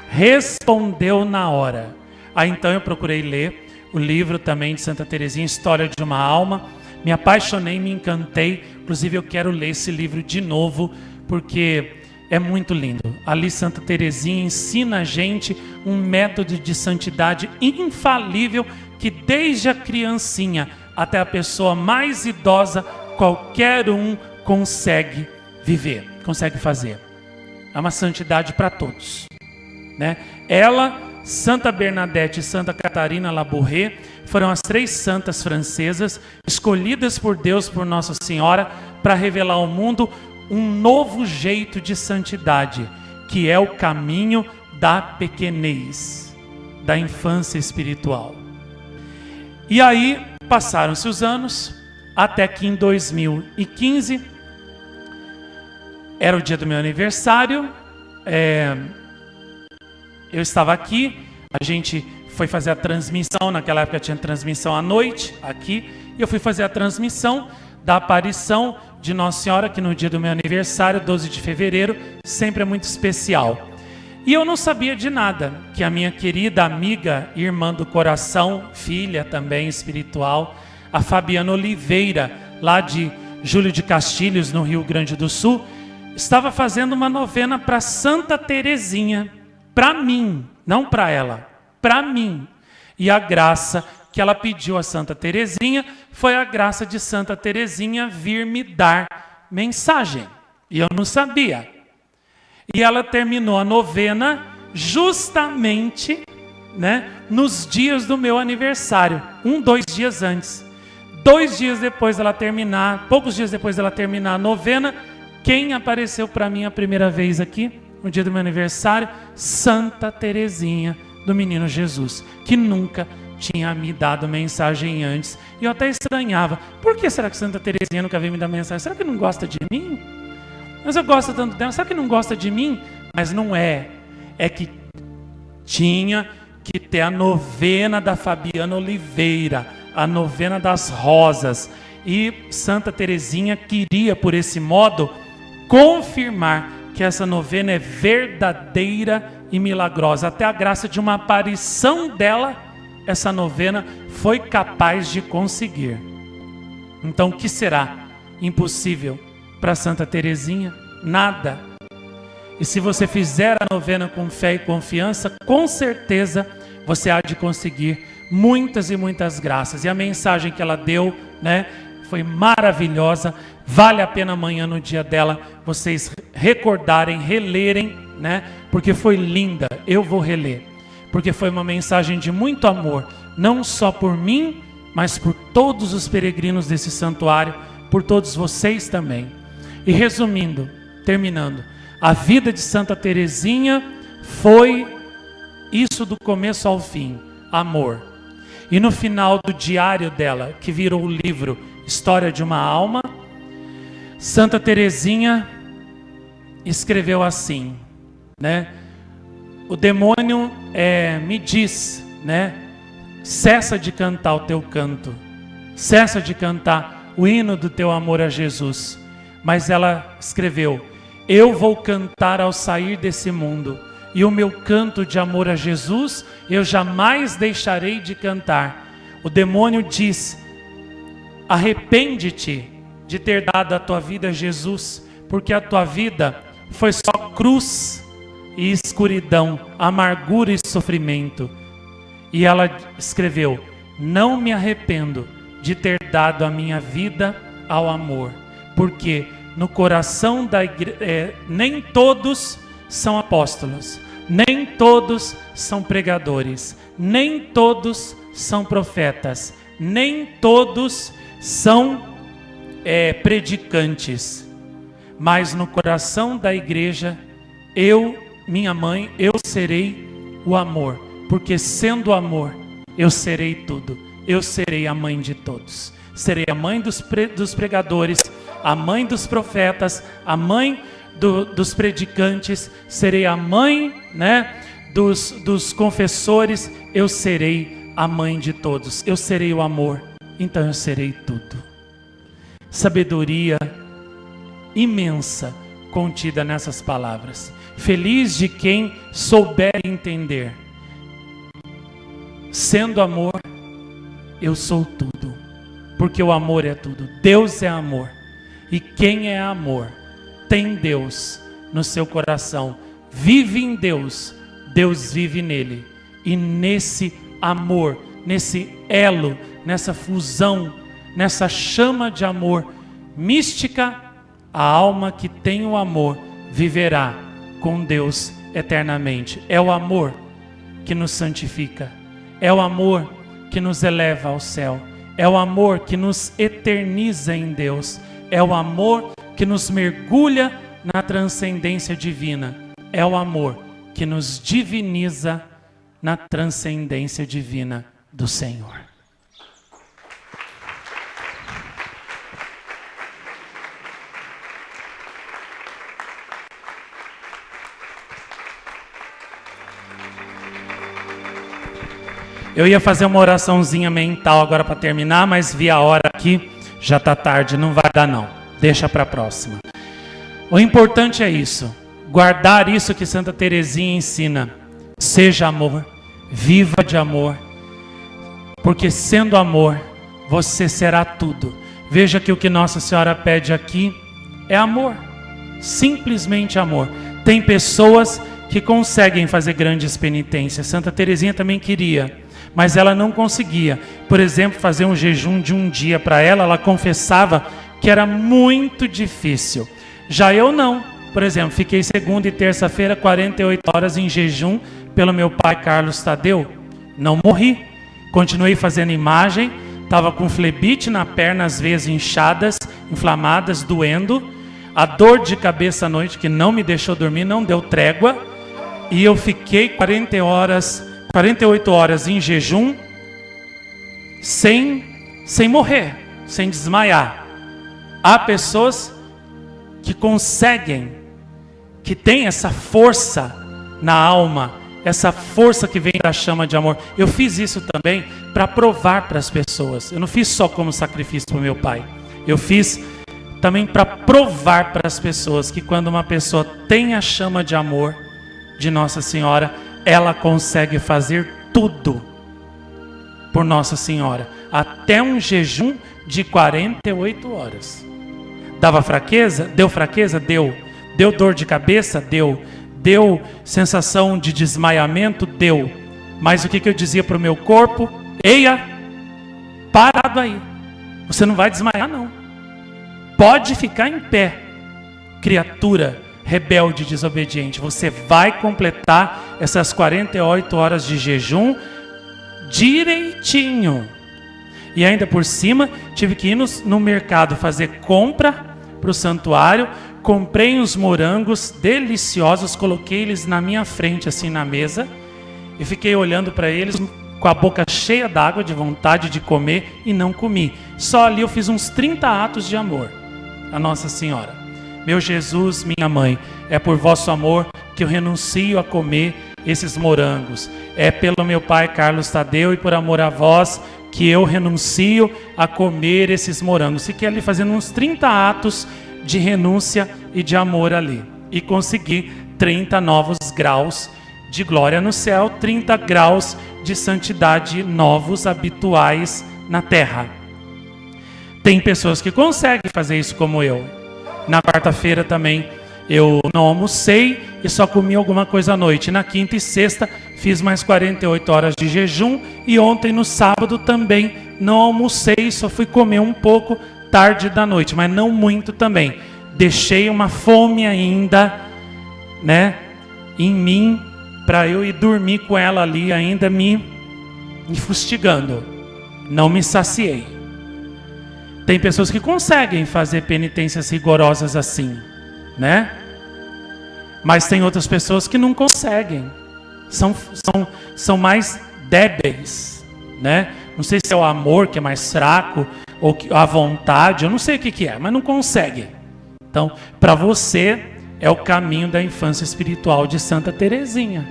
Respondeu na hora. Aí então eu procurei ler o livro também de Santa Teresinha, História de uma Alma. Me apaixonei, me encantei. Inclusive eu quero ler esse livro de novo, porque é muito lindo. Ali Santa Teresinha ensina a gente um método de santidade infalível, que desde a criancinha até a pessoa mais idosa, qualquer um consegue viver, consegue fazer. É uma santidade para todos, né? Ela, Santa Bernadette e Santa Catarina Labouré foram as 3 santas francesas escolhidas por Deus, por Nossa Senhora, para revelar ao mundo um novo jeito de santidade, que é o caminho da pequenez, da infância espiritual. E aí passaram-se os anos, até que em 2015, era o dia do meu aniversário, eu estava aqui, a gente foi fazer a transmissão, naquela época tinha transmissão à noite, aqui, e eu fui fazer a transmissão da aparição de Nossa Senhora, que no dia do meu aniversário, 12 de fevereiro, sempre é muito especial. E eu não sabia de nada, que a minha querida amiga, irmã do coração, filha também espiritual, a Fabiana Oliveira, lá de Júlio de Castilhos, no Rio Grande do Sul, estava fazendo uma novena para Santa Teresinha, para mim, não para ela, para mim. E a graça que ela pediu a Santa Teresinha foi a graça de Santa Teresinha vir me dar mensagem. E eu não sabia. E ela terminou a novena justamente, né, nos dias do meu aniversário, 2 dias antes. 2 dias depois dela terminar, poucos dias depois dela terminar a novena, quem apareceu para mim a primeira vez aqui? no dia do meu aniversário, Santa Teresinha do Menino Jesus, que nunca tinha me dado mensagem antes. E eu até estranhava. Por que será que Santa Teresinha nunca veio me dar mensagem? Será que não gosta de mim? Mas eu gosto tanto dela. Será que não gosta de mim? Mas não é. É que tinha que ter a novena da Fabiana Oliveira, a novena das rosas. E Santa Teresinha queria, por esse modo, confirmar que essa novena é verdadeira e milagrosa. Até a graça de uma aparição dela, essa novena foi capaz de conseguir. Então, o que será impossível para Santa Teresinha? Nada. E se você fizer a novena com fé e confiança, com certeza você há de conseguir muitas e muitas graças. E a mensagem que ela deu, né, foi maravilhosa. Vale a pena amanhã, no dia dela, vocês recordarem, relerem, né, porque foi linda. Eu vou reler, porque foi uma mensagem de muito amor, não só por mim, mas por todos os peregrinos desse santuário, por todos vocês também. E resumindo, terminando, a vida de Santa Teresinha foi isso do começo ao fim, amor. E no final do diário dela, que virou o livro História de uma Alma, Santa Teresinha escreveu assim, né? O demônio me diz, né? Cessa de cantar o teu canto, cessa de cantar o hino do teu amor a Jesus. Mas ela escreveu: eu vou cantar ao sair desse mundo, e o meu canto de amor a Jesus eu jamais deixarei de cantar. O demônio diz: arrepende-te de ter dado a tua vida a Jesus, porque a tua vida foi só cruz e escuridão, amargura e sofrimento. E ela escreveu: não me arrependo de ter dado a minha vida ao amor, porque no coração da igreja nem todos são apóstolos, nem todos são pregadores, nem todos são profetas, nem todos são predicantes, mas no coração da igreja, minha mãe, eu serei o amor, porque sendo amor, eu serei tudo. Eu serei a mãe de todos. Serei a mãe dos pregadores, a mãe dos profetas, a mãe dos predicantes, serei a mãe, né, dos confessores. Eu serei a mãe de todos. Eu serei o amor. Então eu serei tudo. Sabedoria imensa contida nessas palavras. Feliz de quem souber entender. Sendo amor, eu sou tudo, porque o amor é tudo. Deus é amor, e quem é amor tem Deus no seu coração, vive em Deus, Deus vive nele. E nesse amor, nesse elo, nessa fusão, nessa chama de amor mística, a alma que tem o amor viverá com Deus eternamente. É o amor que nos santifica, é o amor que nos eleva ao céu, é o amor que nos eterniza em Deus, é o amor que nos mergulha na transcendência divina, é o amor que nos diviniza na transcendência divina do Senhor. Eu ia fazer uma oraçãozinha mental agora para terminar, mas vi a hora aqui, já está tarde, não vai dar não. Deixa para a próxima. O importante é isso, guardar isso que Santa Teresinha ensina. Seja amor, viva de amor, porque sendo amor, você será tudo. Veja que o que Nossa Senhora pede aqui é amor, simplesmente amor. Tem pessoas que conseguem fazer grandes penitências. Santa Teresinha também queria, mas ela não conseguia. Por exemplo, fazer um jejum de um dia para ela confessava que era muito difícil. Já eu não. Por exemplo, fiquei segunda e terça-feira 48 horas em jejum pelo meu pai Carlos Tadeu. Não morri. Continuei fazendo imagem. Estava com flebite na perna, as veias inchadas, inflamadas, doendo. a dor de cabeça à noite que não me deixou dormir, não deu trégua, e eu fiquei 48 horas em jejum, sem morrer, sem desmaiar. Há pessoas que conseguem, que têm essa força na alma, essa força que vem da chama de amor. Eu fiz isso também para provar para as pessoas. Eu não fiz só como sacrifício para o meu pai. Eu fiz também para provar para as pessoas que quando uma pessoa tem a chama de amor de Nossa Senhora, ela consegue fazer tudo por Nossa Senhora. Até um jejum de 48 horas. Dava fraqueza? Deu fraqueza? Deu. Deu dor de cabeça? Deu. Deu sensação de desmaiamento? Deu. Mas o que eu dizia para o meu corpo? Eia, parado aí. Você não vai desmaiar, não. Pode ficar em pé, criatura rebelde e desobediente. Você vai completar essas 48 horas de jejum direitinho. E ainda por cima, tive que ir no mercado fazer compra para o santuário. Comprei uns morangos deliciosos, coloquei eles na minha frente, assim, na mesa. E fiquei olhando para eles com a boca cheia d'água, de vontade de comer, e não comi. Só ali eu fiz uns 30 atos de amor a Nossa Senhora. Meu Jesus, minha mãe, é por vosso amor que eu renuncio a comer esses morangos. É pelo meu pai Carlos Tadeu e por amor a vós que eu renuncio a comer esses morangos. Fiquei ali fazendo uns 30 atos de renúncia e de amor ali. E consegui 30 novos graus de glória no céu, 30 graus de santidade novos, habituais na terra. Tem pessoas que conseguem fazer isso como eu. Na quarta-feira também eu não almocei e só comi alguma coisa à noite. Na quinta e sexta fiz mais 48 horas de jejum. E ontem no sábado também não almocei, só fui comer um pouco tarde da noite, mas não muito também. Deixei uma fome ainda, né, em mim, para eu ir dormir com ela ali ainda me fustigando. Não me saciei. Tem pessoas que conseguem fazer penitências rigorosas assim, né? Mas tem outras pessoas que não conseguem. São mais débeis, né? Não sei se é o amor que é mais fraco, ou a vontade, eu não sei o que é, mas não consegue. Então, para você, é o caminho da infância espiritual de Santa Teresinha,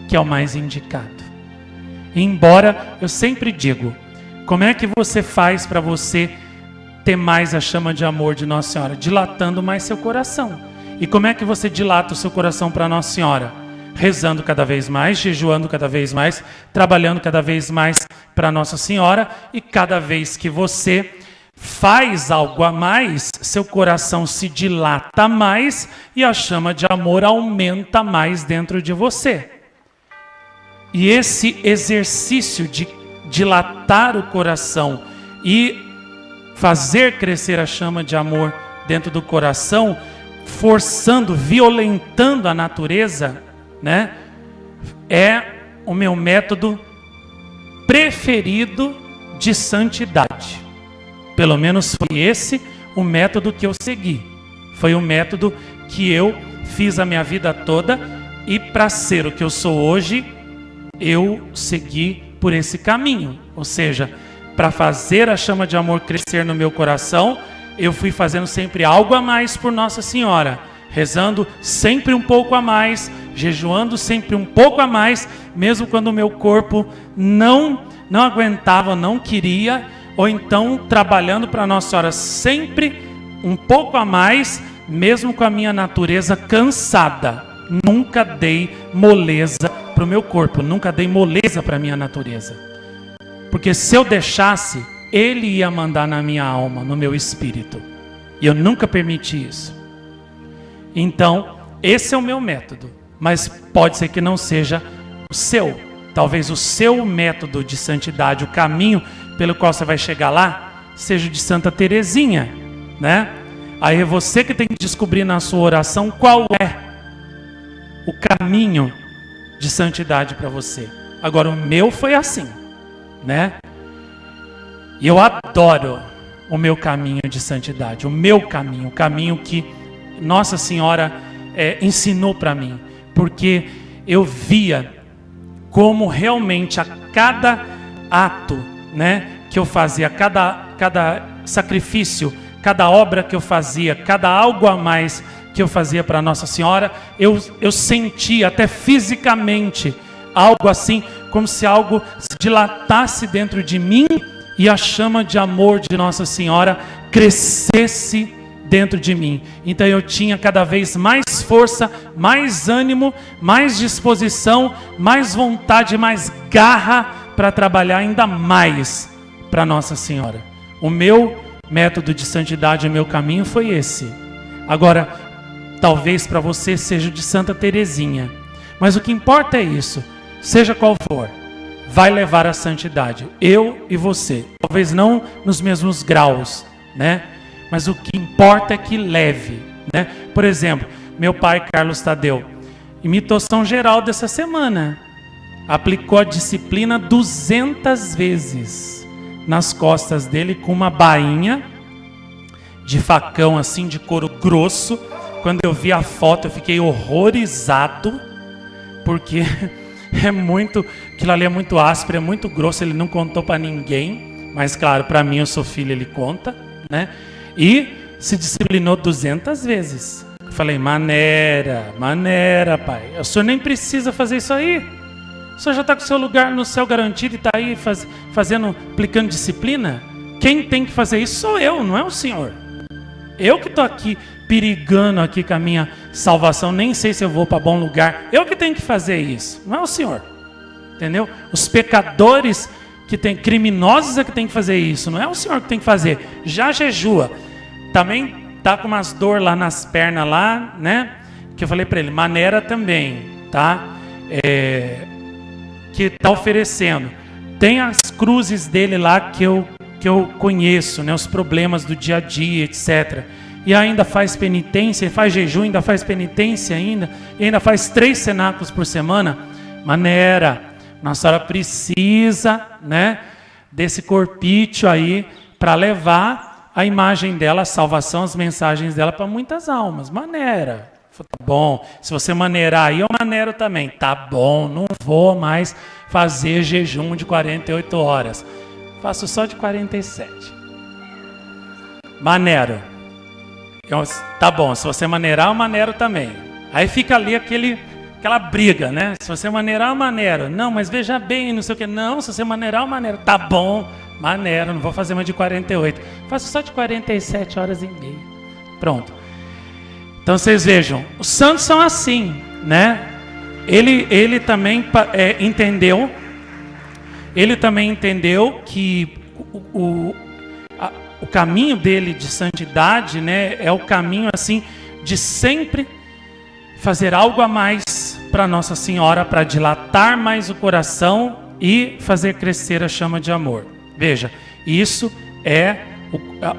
que é o mais indicado. Embora, eu sempre digo, como é que você faz para você ter mais a chama de amor de Nossa Senhora? Dilatando mais seu coração. E como é que você dilata o seu coração para Nossa Senhora? Rezando cada vez mais, jejuando cada vez mais, trabalhando cada vez mais para Nossa Senhora. E cada vez que você faz algo a mais, seu coração se dilata mais e a chama de amor aumenta mais dentro de você. E esse exercício de dilatar o coração e fazer crescer a chama de amor dentro do coração, forçando, violentando a natureza, né? É o meu método preferido de santidade. Pelo menos foi esse o método que eu segui. Foi o método que eu fiz a minha vida toda, e para ser o que eu sou hoje, eu segui por esse caminho. Ou seja, para fazer a chama de amor crescer no meu coração, eu fui fazendo sempre algo a mais por Nossa Senhora, rezando sempre um pouco a mais, jejuando sempre um pouco a mais, mesmo quando o meu corpo não aguentava, não queria, ou então trabalhando para Nossa Senhora sempre um pouco a mais, mesmo com a minha natureza cansada. Nunca dei moleza para o meu corpo, nunca dei moleza para a minha natureza. Porque se eu deixasse, ele ia mandar na minha alma, no meu espírito. E eu nunca permiti isso. Então, esse é o meu método. Mas pode ser que não seja o seu. Talvez o seu método de santidade, o caminho pelo qual você vai chegar lá, seja de Santa Teresinha, né? Aí é você que tem que descobrir na sua oração qual é o caminho de santidade para você. Agora, o meu foi assim, né? E eu adoro o meu caminho de santidade, o meu caminho, o caminho que Nossa Senhora ensinou para mim, porque eu via como realmente a cada ato, né, que eu fazia, cada sacrifício, cada obra que eu fazia, cada algo a mais que eu fazia para Nossa Senhora, eu sentia até fisicamente algo assim, como se algo se dilatasse dentro de mim e a chama de amor de Nossa Senhora crescesse dentro de mim. Então eu tinha cada vez mais força, mais ânimo, mais disposição, mais vontade, mais garra para trabalhar ainda mais para Nossa Senhora. O meu método de santidade, o meu caminho foi esse. Agora, talvez para você seja de Santa Teresinha, mas o que importa é isso, seja qual for, vai levar à santidade, eu e você. Talvez não nos mesmos graus, né? Mas o que importa é que leve, né? Por exemplo, meu pai Carlos Tadeu imitou São Geraldo essa semana, aplicou a disciplina 200 vezes nas costas dele com uma bainha de facão assim, de couro grosso. Quando eu vi a foto eu fiquei horrorizado, porque aquilo ali é muito áspero, é muito grosso, ele não contou para ninguém, mas claro, para mim, eu sou filho, ele conta, né? E se disciplinou 200 vezes. Eu falei, maneira, pai, o senhor nem precisa fazer isso aí, o senhor já está com o seu lugar no céu garantido e está aí aplicando disciplina. Quem tem que fazer isso sou eu, não é o senhor. Eu que estou aqui perigando aqui com a minha salvação, nem sei se eu vou para bom lugar, eu que tenho que fazer isso, não é o senhor, entendeu? Os pecadores criminosos é que tem que fazer isso, não é o senhor que tem que fazer. Já jejua, também tá com umas dor lá nas pernas lá, né? Que eu falei para ele, maneira também, tá? Que tá oferecendo. Tem as cruzes dele lá que eu conheço, né? Os problemas do dia a dia, etc. E ainda faz penitência, faz jejum, ainda faz penitência ainda, e ainda faz 3 cenáculos por semana. Maneira, Nossa Senhora precisa, né, desse corpício aí para levar a imagem dela, a salvação, as mensagens dela para muitas almas. Maneira. Tá bom, se você maneirar aí, eu maneiro também. Tá bom, não vou mais fazer jejum de 48 horas. Faço só de 47. Maneiro. Tá bom, se você maneirar, eu maneiro também. Aí fica ali aquela briga, né? Se você maneirar, eu maneiro. Não, mas veja bem, não sei o que. Não, se você maneirar, eu maneiro. Tá bom, maneiro, não vou fazer mais de 48. Faço só de 47 horas e meia. Pronto. Então vocês vejam, os santos são assim, né? Ele também entendeu que o caminho dele de santidade, né, é o caminho assim de sempre fazer algo a mais para Nossa Senhora, para dilatar mais o coração e fazer crescer a chama de amor. Veja, isso é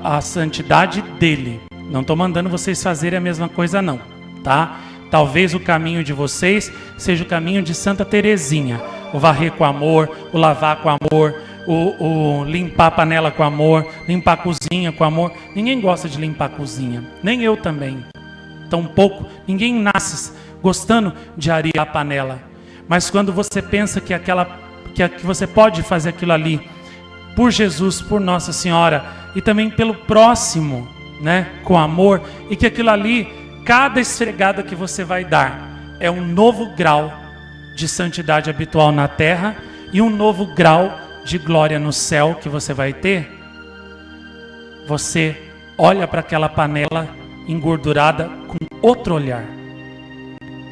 a santidade dele. Não estou mandando vocês fazerem a mesma coisa não, tá? Talvez o caminho de vocês seja o caminho de Santa Teresinha. O varrer com amor, o lavar com amor, o limpar a panela com amor, limpar a cozinha com amor. Ninguém gosta de limpar a cozinha, nem eu também. Ninguém nasce gostando de arear a panela. Mas quando você pensa que você pode fazer aquilo ali por Jesus, por Nossa Senhora e também pelo próximo, né, com amor, e que aquilo ali, cada esfregada que você vai dar é um novo grau de santidade habitual na terra e um novo grau de glória no céu que você vai ter. Você olha para aquela panela engordurada com outro olhar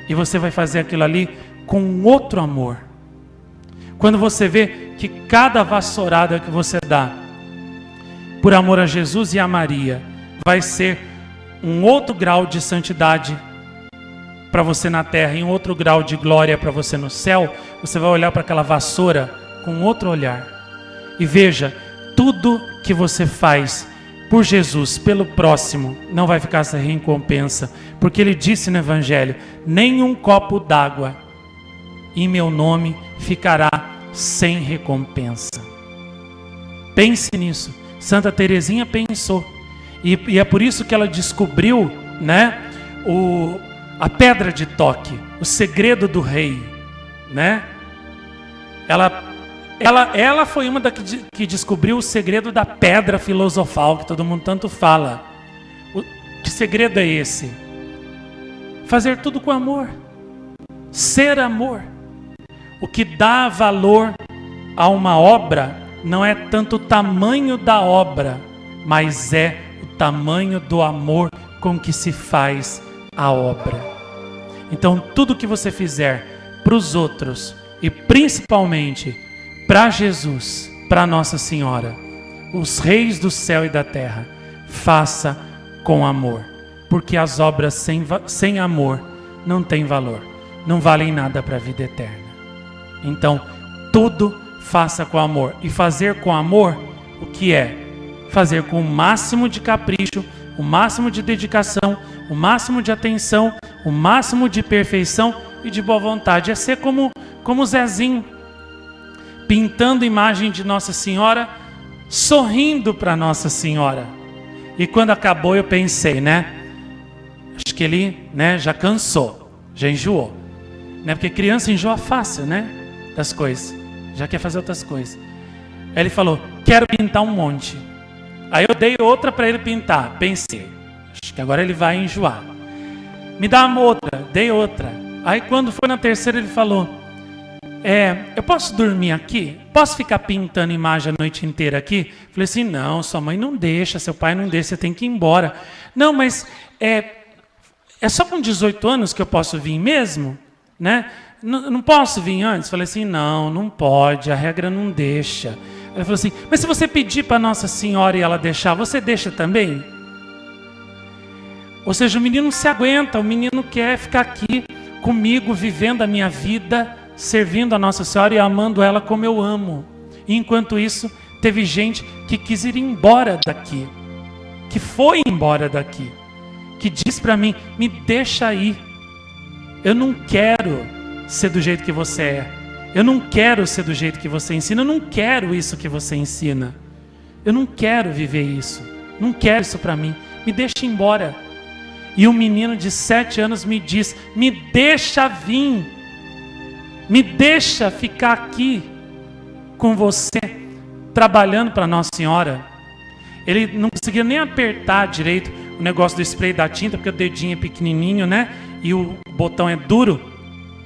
e você vai fazer aquilo ali com outro amor. Quando você vê que cada vassourada que você dá por amor a Jesus e a Maria vai ser um outro grau de santidade para você na terra e um outro grau de glória para você no céu, você vai olhar para aquela vassoura com outro olhar. E veja, tudo que você faz por Jesus, pelo próximo, não vai ficar sem recompensa, porque ele disse no Evangelho, nenhum copo d'água em meu nome ficará sem recompensa. Pense nisso. Santa Teresinha pensou. E é por isso que ela descobriu, né, a pedra de toque, o segredo do rei, né? Ela foi uma que descobriu o segredo da pedra filosofal, que todo mundo tanto fala. Que segredo é esse? Fazer tudo com amor. Ser amor. O que dá valor a uma obra não é tanto o tamanho da obra, mas é o tamanho do amor com que se faz a obra. Então, tudo que você fizer para os outros, e principalmente para Jesus, para Nossa Senhora, os reis do céu e da terra, faça com amor, porque as obras sem amor não têm valor, não valem nada para a vida eterna. Então, tudo faça com amor. E fazer com amor, o que é? Fazer com o máximo de capricho, o máximo de dedicação, o máximo de atenção, o máximo de perfeição e de boa vontade. É ser como Zezinho, pintando imagem de Nossa Senhora, sorrindo para Nossa Senhora. E quando acabou eu pensei, né? Acho que ele, né, já cansou, já enjoou. Né? Porque criança enjoa fácil, né? Das coisas. Já quer fazer outras coisas. Aí ele falou, quero pintar um monte. Aí eu dei outra para ele pintar. Pensei, acho que agora ele vai enjoar. Me dá uma outra, dei outra. Aí quando foi na terceira ele falou, eu posso dormir aqui? Posso ficar pintando imagem a noite inteira aqui? Falei assim, não, sua mãe não deixa, seu pai não deixa, você tem que ir embora. Não, mas é só com 18 anos que eu posso vir mesmo? Né? Não posso vir antes? Falei assim, não pode, a regra não deixa. Ele falou assim, mas se você pedir para Nossa Senhora e ela deixar, você deixa também? Ou seja, o menino não se aguenta, o menino quer ficar aqui comigo, vivendo a minha vida, servindo a Nossa Senhora e amando ela como eu amo. E enquanto isso, teve gente que quis ir embora daqui, que foi embora daqui, que diz para mim, me deixa aí, eu não quero ser do jeito que você é. Eu não quero ser do jeito que você ensina. Eu não quero isso que você ensina. Eu não quero viver isso. Não quero isso para mim. Me deixa embora. E um menino de 7 anos me diz, me deixa vir. Me deixa ficar aqui com você, trabalhando para Nossa Senhora. Ele não conseguia nem apertar direito o negócio do spray da tinta, porque o dedinho é pequenininho, né? E o botão é duro.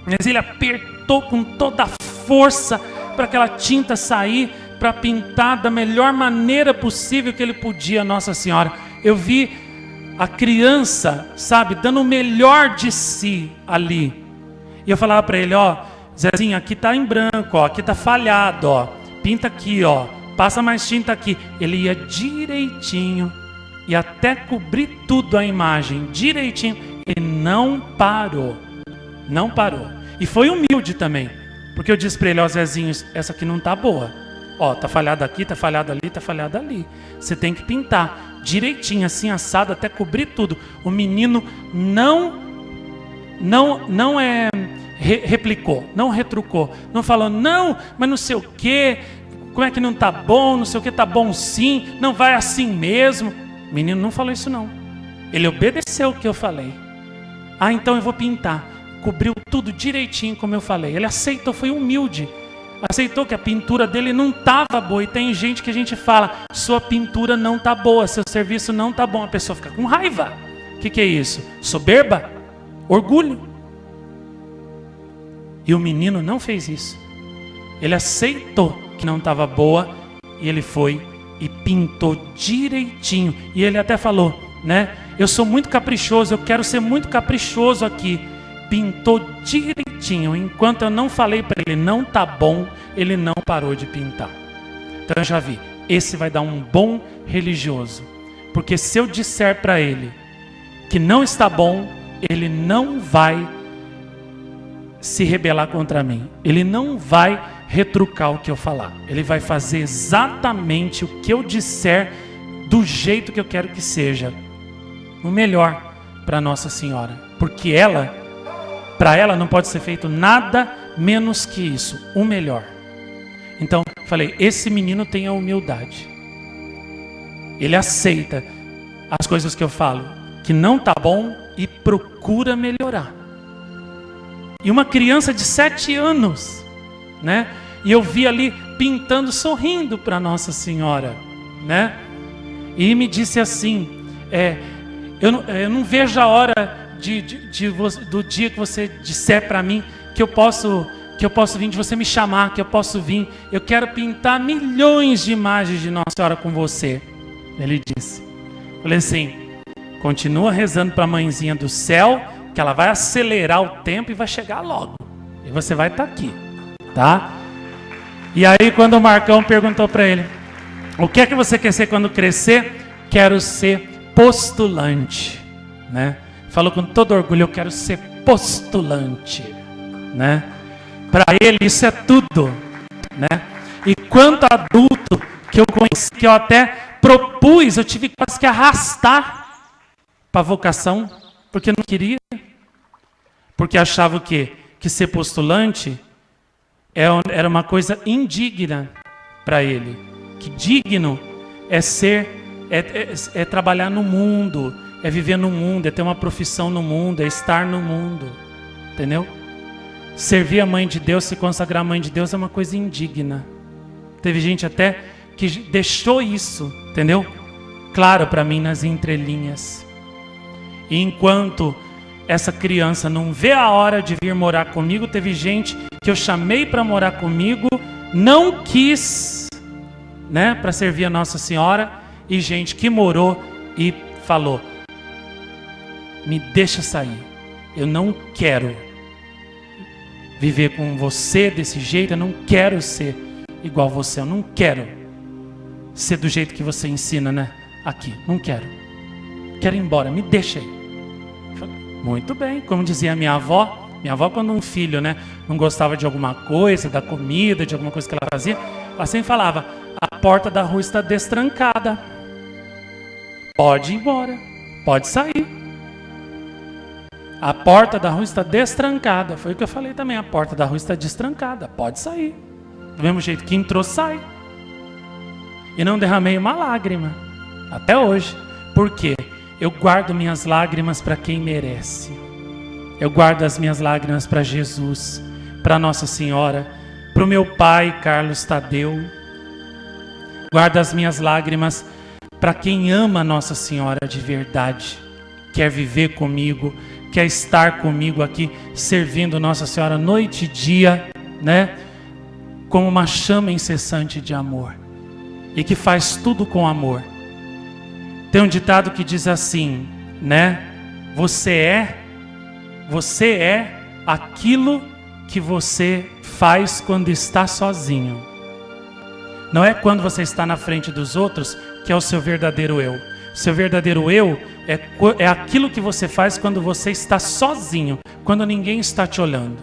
Mas ele apertou com toda a força para aquela tinta sair, para pintar da melhor maneira possível que ele podia Nossa Senhora. Eu vi a criança, sabe, dando o melhor de si ali. E eu falava para ele, ó, Zezinho, aqui tá em branco, ó, aqui tá falhado, ó. Pinta aqui, ó. Passa mais tinta aqui. Ele ia direitinho e até cobrir tudo a imagem, direitinho. Ele não parou. Não parou. E foi humilde também. Porque eu disse para ele, ó, Zezinho, essa aqui não tá boa. Ó, tá falhada aqui, tá falhada ali, tá falhada ali. Você tem que pintar direitinho, assim, assado, até cobrir tudo. O menino replicou, não retrucou. Não falou, não, mas não sei o quê. Como é que não tá bom? Não sei o quê, tá bom sim. Não vai assim mesmo. O menino não falou isso não. Ele obedeceu o que eu falei. Ah, então eu vou pintar. Cobriu tudo direitinho como eu falei. Ele aceitou, foi humilde. Aceitou que a pintura dele não estava boa. E tem gente que a gente fala, sua pintura não está boa, seu serviço não está bom. A pessoa fica com raiva. O que é isso? Soberba? Orgulho? E o menino não fez isso. Ele aceitou que não estava boa e ele foi e pintou direitinho. E ele até falou, né? Eu sou muito caprichoso, eu quero ser muito caprichoso aqui. Pintou direitinho. Enquanto eu não falei para ele, não tá bom, ele não parou de pintar. Então eu já vi, esse vai dar um bom religioso. Porque se eu disser para ele que não está bom, ele não vai se rebelar contra mim. Ele não vai retrucar o que eu falar. Ele vai fazer exatamente o que eu disser, do jeito que eu quero que seja. O melhor para Nossa Senhora. Porque ela, para ela não pode ser feito nada menos que isso, o melhor. Então, falei, esse menino tem a humildade. Ele aceita as coisas que eu falo, que não tá bom, e procura melhorar. E uma criança de 7 anos, né? E eu vi ali pintando, sorrindo para Nossa Senhora, né? E me disse assim, eu não vejo a hora do dia que você disser para mim que eu posso vir, de você me chamar, que eu posso vir. Eu quero pintar milhões de imagens de Nossa Senhora com você. Ele disse. Falei assim, continua rezando para a mãezinha do céu, que ela vai acelerar o tempo e vai chegar logo. E você vai estar aqui, tá? E aí quando o Marcão perguntou para ele, o que é que você quer ser quando crescer? Quero ser postulante, né? Falou com todo orgulho, eu quero ser postulante, né? Para ele isso é tudo, né? E quanto adulto que eu conheci, que eu até propus, eu tive quase que arrastar para a vocação, porque não queria, porque achava que ser postulante era uma coisa indigna para ele, que digno é é trabalhar no mundo, é viver no mundo, é ter uma profissão no mundo, é estar no mundo, entendeu? Servir a Mãe de Deus, se consagrar à Mãe de Deus é uma coisa indigna. Teve gente até que deixou isso, entendeu? Claro para mim nas entrelinhas. E enquanto essa criança não vê a hora de vir morar comigo, teve gente que eu chamei para morar comigo, não quis, né, para servir a Nossa Senhora, e gente que morou e falou, me deixa sair, eu não quero viver com você desse jeito, eu não quero ser igual você, eu não quero ser do jeito que você ensina, né? Aqui, não quero ir embora, me deixa aí. Muito bem, como dizia a minha avó quando um filho, né, não gostava de alguma coisa, da comida, de alguma coisa que ela fazia, ela sempre falava, a porta da rua está destrancada, pode ir embora, pode sair. A porta da rua está destrancada. Foi o que eu falei também. A porta da rua está destrancada. Pode sair. Do mesmo jeito que entrou, sai. E não derramei uma lágrima. Até hoje. Por quê? Eu guardo minhas lágrimas para quem merece. Eu guardo as minhas lágrimas para Jesus, para Nossa Senhora, para o meu pai, Carlos Tadeu. Guardo as minhas lágrimas para quem ama Nossa Senhora de verdade. Quer viver comigo, quer estar comigo aqui, servindo Nossa Senhora noite e dia, né? Como uma chama incessante de amor. E que faz tudo com amor. Tem um ditado que diz assim, né? Você é aquilo que você faz quando está sozinho. Não é quando você está na frente dos outros que é o seu verdadeiro eu. Seu verdadeiro eu é aquilo que você faz quando você está sozinho, quando ninguém está te olhando.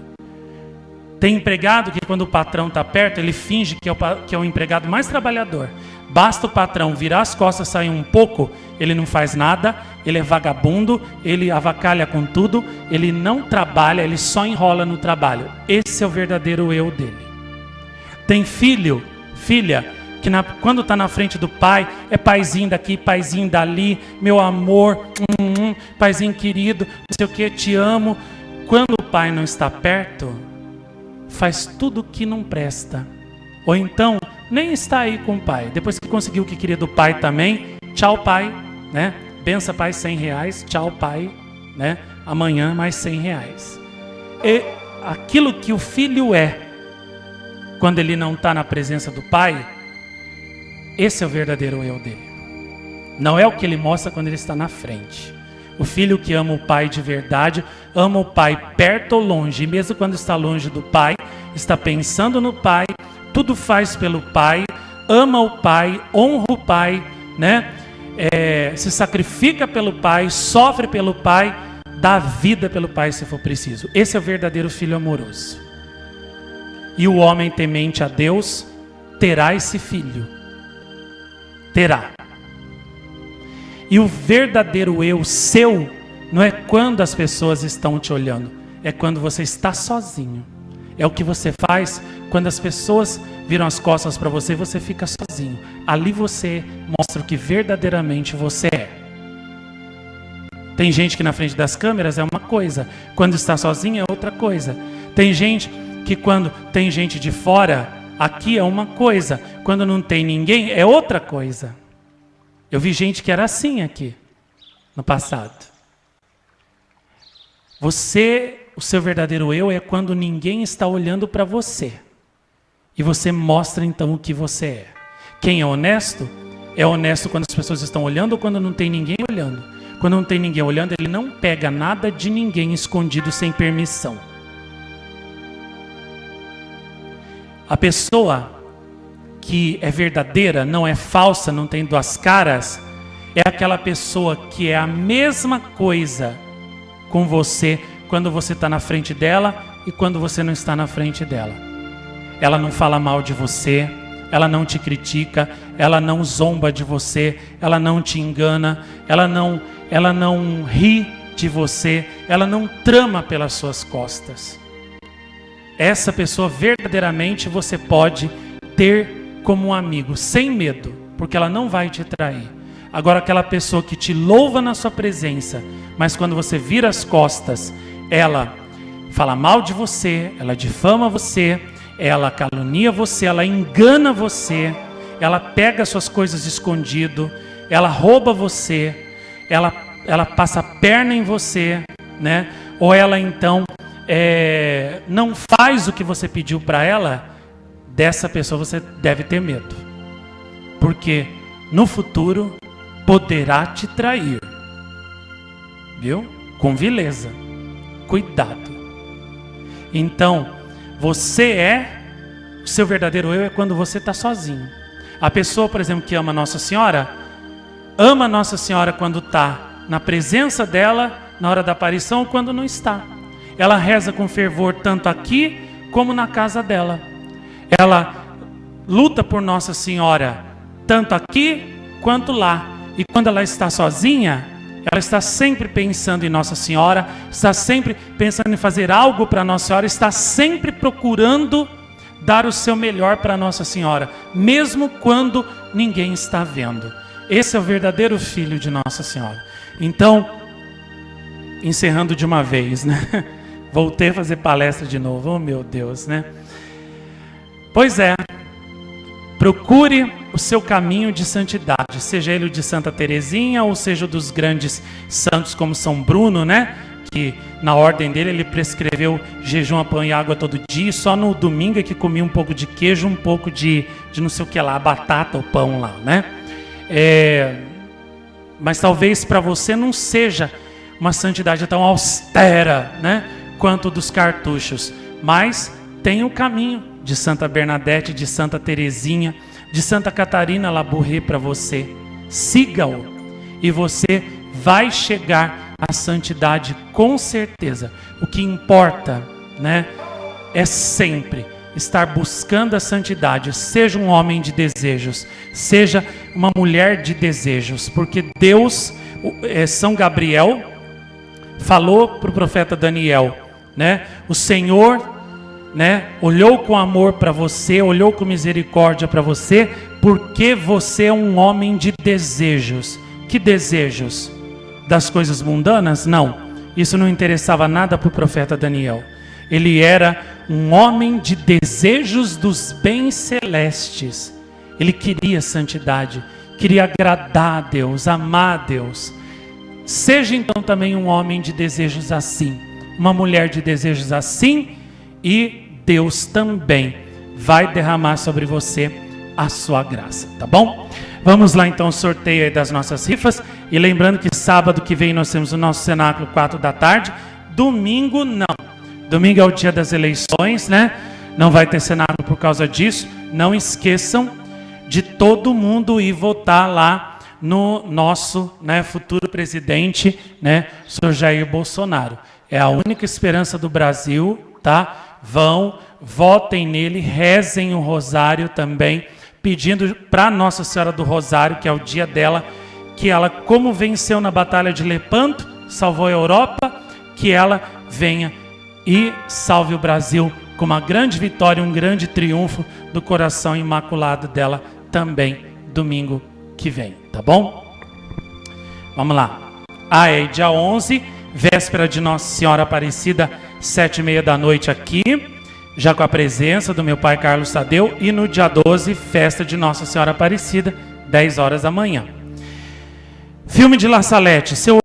Tem empregado que quando o patrão está perto, ele finge que é o empregado mais trabalhador. Basta o patrão virar as costas, sair um pouco, ele não faz nada, ele é vagabundo, ele avacalha com tudo, ele não trabalha, ele só enrola no trabalho. Esse é o verdadeiro eu dele. Tem filha, que quando está na frente do pai, é paizinho daqui, paizinho dali, meu amor, paizinho querido, não sei o que, te amo. Quando o pai não está perto, faz tudo que não presta. Ou então, nem está aí com o pai. Depois que conseguiu o que queria do pai também, tchau pai, né? Bença pai, R$100, tchau pai, né? Amanhã mais R$100. E aquilo que o filho é, quando ele não está na presença do pai, esse é o verdadeiro eu dele. Não é o que ele mostra quando ele está na frente. O filho que ama o pai de verdade, ama o pai perto ou longe, e mesmo quando está longe do pai, está pensando no pai, tudo faz pelo pai, ama o pai, honra o pai, né? Se sacrifica pelo pai, sofre pelo pai, dá vida pelo pai se for preciso. Esse é o verdadeiro filho amoroso. E o homem temente a Deus terá esse filho. Terá. E o verdadeiro eu seu não é quando as pessoas estão te olhando, é quando você está sozinho. É o que você faz quando as pessoas viram as costas para você e você fica sozinho. Ali você mostra o que verdadeiramente você é. Tem gente que na frente das câmeras é uma coisa, quando está sozinha é outra coisa. Tem gente que quando tem gente de fora, aqui é uma coisa, quando não tem ninguém é outra coisa. Eu vi gente que era assim aqui, no passado. Você, o seu verdadeiro eu é quando ninguém está olhando para você. E você mostra então o que você é. Quem é honesto quando as pessoas estão olhando ou quando não tem ninguém olhando. Quando não tem ninguém olhando, ele não pega nada de ninguém escondido sem permissão. A pessoa que é verdadeira, não é falsa, não tem duas caras, é aquela pessoa que é a mesma coisa com você quando você está na frente dela e quando você não está na frente dela. Ela não fala mal de você, ela não te critica, ela não zomba de você, ela não te engana, ela não ri de você, ela não trama pelas suas costas. Essa pessoa verdadeiramente você pode ter como um amigo, sem medo, porque ela não vai te trair. Agora aquela pessoa que te louva na sua presença, mas quando você vira as costas, ela fala mal de você, ela difama você, ela calunia você, ela engana você, ela pega suas coisas escondido, ela rouba você, ela passa a perna em você, né? Ou ela então não faz o que você pediu para ela. Dessa pessoa você deve ter medo, porque no futuro poderá te trair, viu? Com vileza, cuidado. Então, o seu verdadeiro eu é quando você está sozinho. A pessoa, por exemplo, que ama Nossa Senhora quando está na presença dela, na hora da aparição, ou quando não está. Ela reza com fervor tanto aqui como na casa dela. Ela luta por Nossa Senhora tanto aqui quanto lá. E quando ela está sozinha, ela está sempre pensando em Nossa Senhora, está sempre pensando em fazer algo para Nossa Senhora, está sempre procurando dar o seu melhor para Nossa Senhora, mesmo quando ninguém está vendo. Esse é o verdadeiro filho de Nossa Senhora. Então, encerrando de uma vez, né? Voltei a fazer palestra de novo, oh meu Deus, né? Pois é, procure o seu caminho de santidade, seja ele o de Santa Teresinha, ou seja o dos grandes santos como São Bruno, né? Que na ordem dele ele prescreveu jejum, pão e água todo dia, e só no domingo é que comia um pouco de queijo, um pouco de não sei o que lá, batata ou pão lá, né? Mas talvez para você não seja uma santidade tão austera, né? Quanto dos cartuchos, mas tem o caminho de Santa Bernadette, de Santa Teresinha, de Santa Catarina Labouré para você. Siga-o e você vai chegar à santidade com certeza. O que importa, né, é sempre estar buscando a santidade. Seja um homem de desejos, seja uma mulher de desejos, porque Deus, São Gabriel falou para o profeta Daniel, né, o Senhor, né, olhou com amor para você, olhou com misericórdia para você, porque você é um homem de desejos. Que desejos? Das coisas mundanas? Não, isso não interessava nada para o profeta Daniel. Ele era um homem de desejos dos bens celestes. Ele queria santidade, queria agradar a Deus, amar a Deus. Seja então também um homem de desejos assim, uma mulher de desejos assim, e Deus também vai derramar sobre você a sua graça, tá bom? Vamos lá então, sorteio aí das nossas rifas. E lembrando que sábado que vem nós temos o nosso cenáculo 4 da tarde. Domingo não. Domingo é o dia das eleições, né? Não vai ter cenáculo por causa disso. Não esqueçam de todo mundo ir votar lá no nosso, né, futuro presidente, né, Sr. Jair Bolsonaro. É a única esperança do Brasil, tá? Vão, votem nele, rezem o rosário também, pedindo para Nossa Senhora do Rosário, que é o dia dela, que ela, como venceu na Batalha de Lepanto, salvou a Europa, que ela venha e salve o Brasil com uma grande vitória, um grande triunfo do coração imaculado dela também, domingo que vem, tá bom? Vamos lá. É dia 11, véspera de Nossa Senhora Aparecida, 7h30 da noite aqui, já com a presença do meu pai Carlos Tadeu. E no dia 12, festa de Nossa Senhora Aparecida, 10 horas da manhã. Filme de La Salette, seu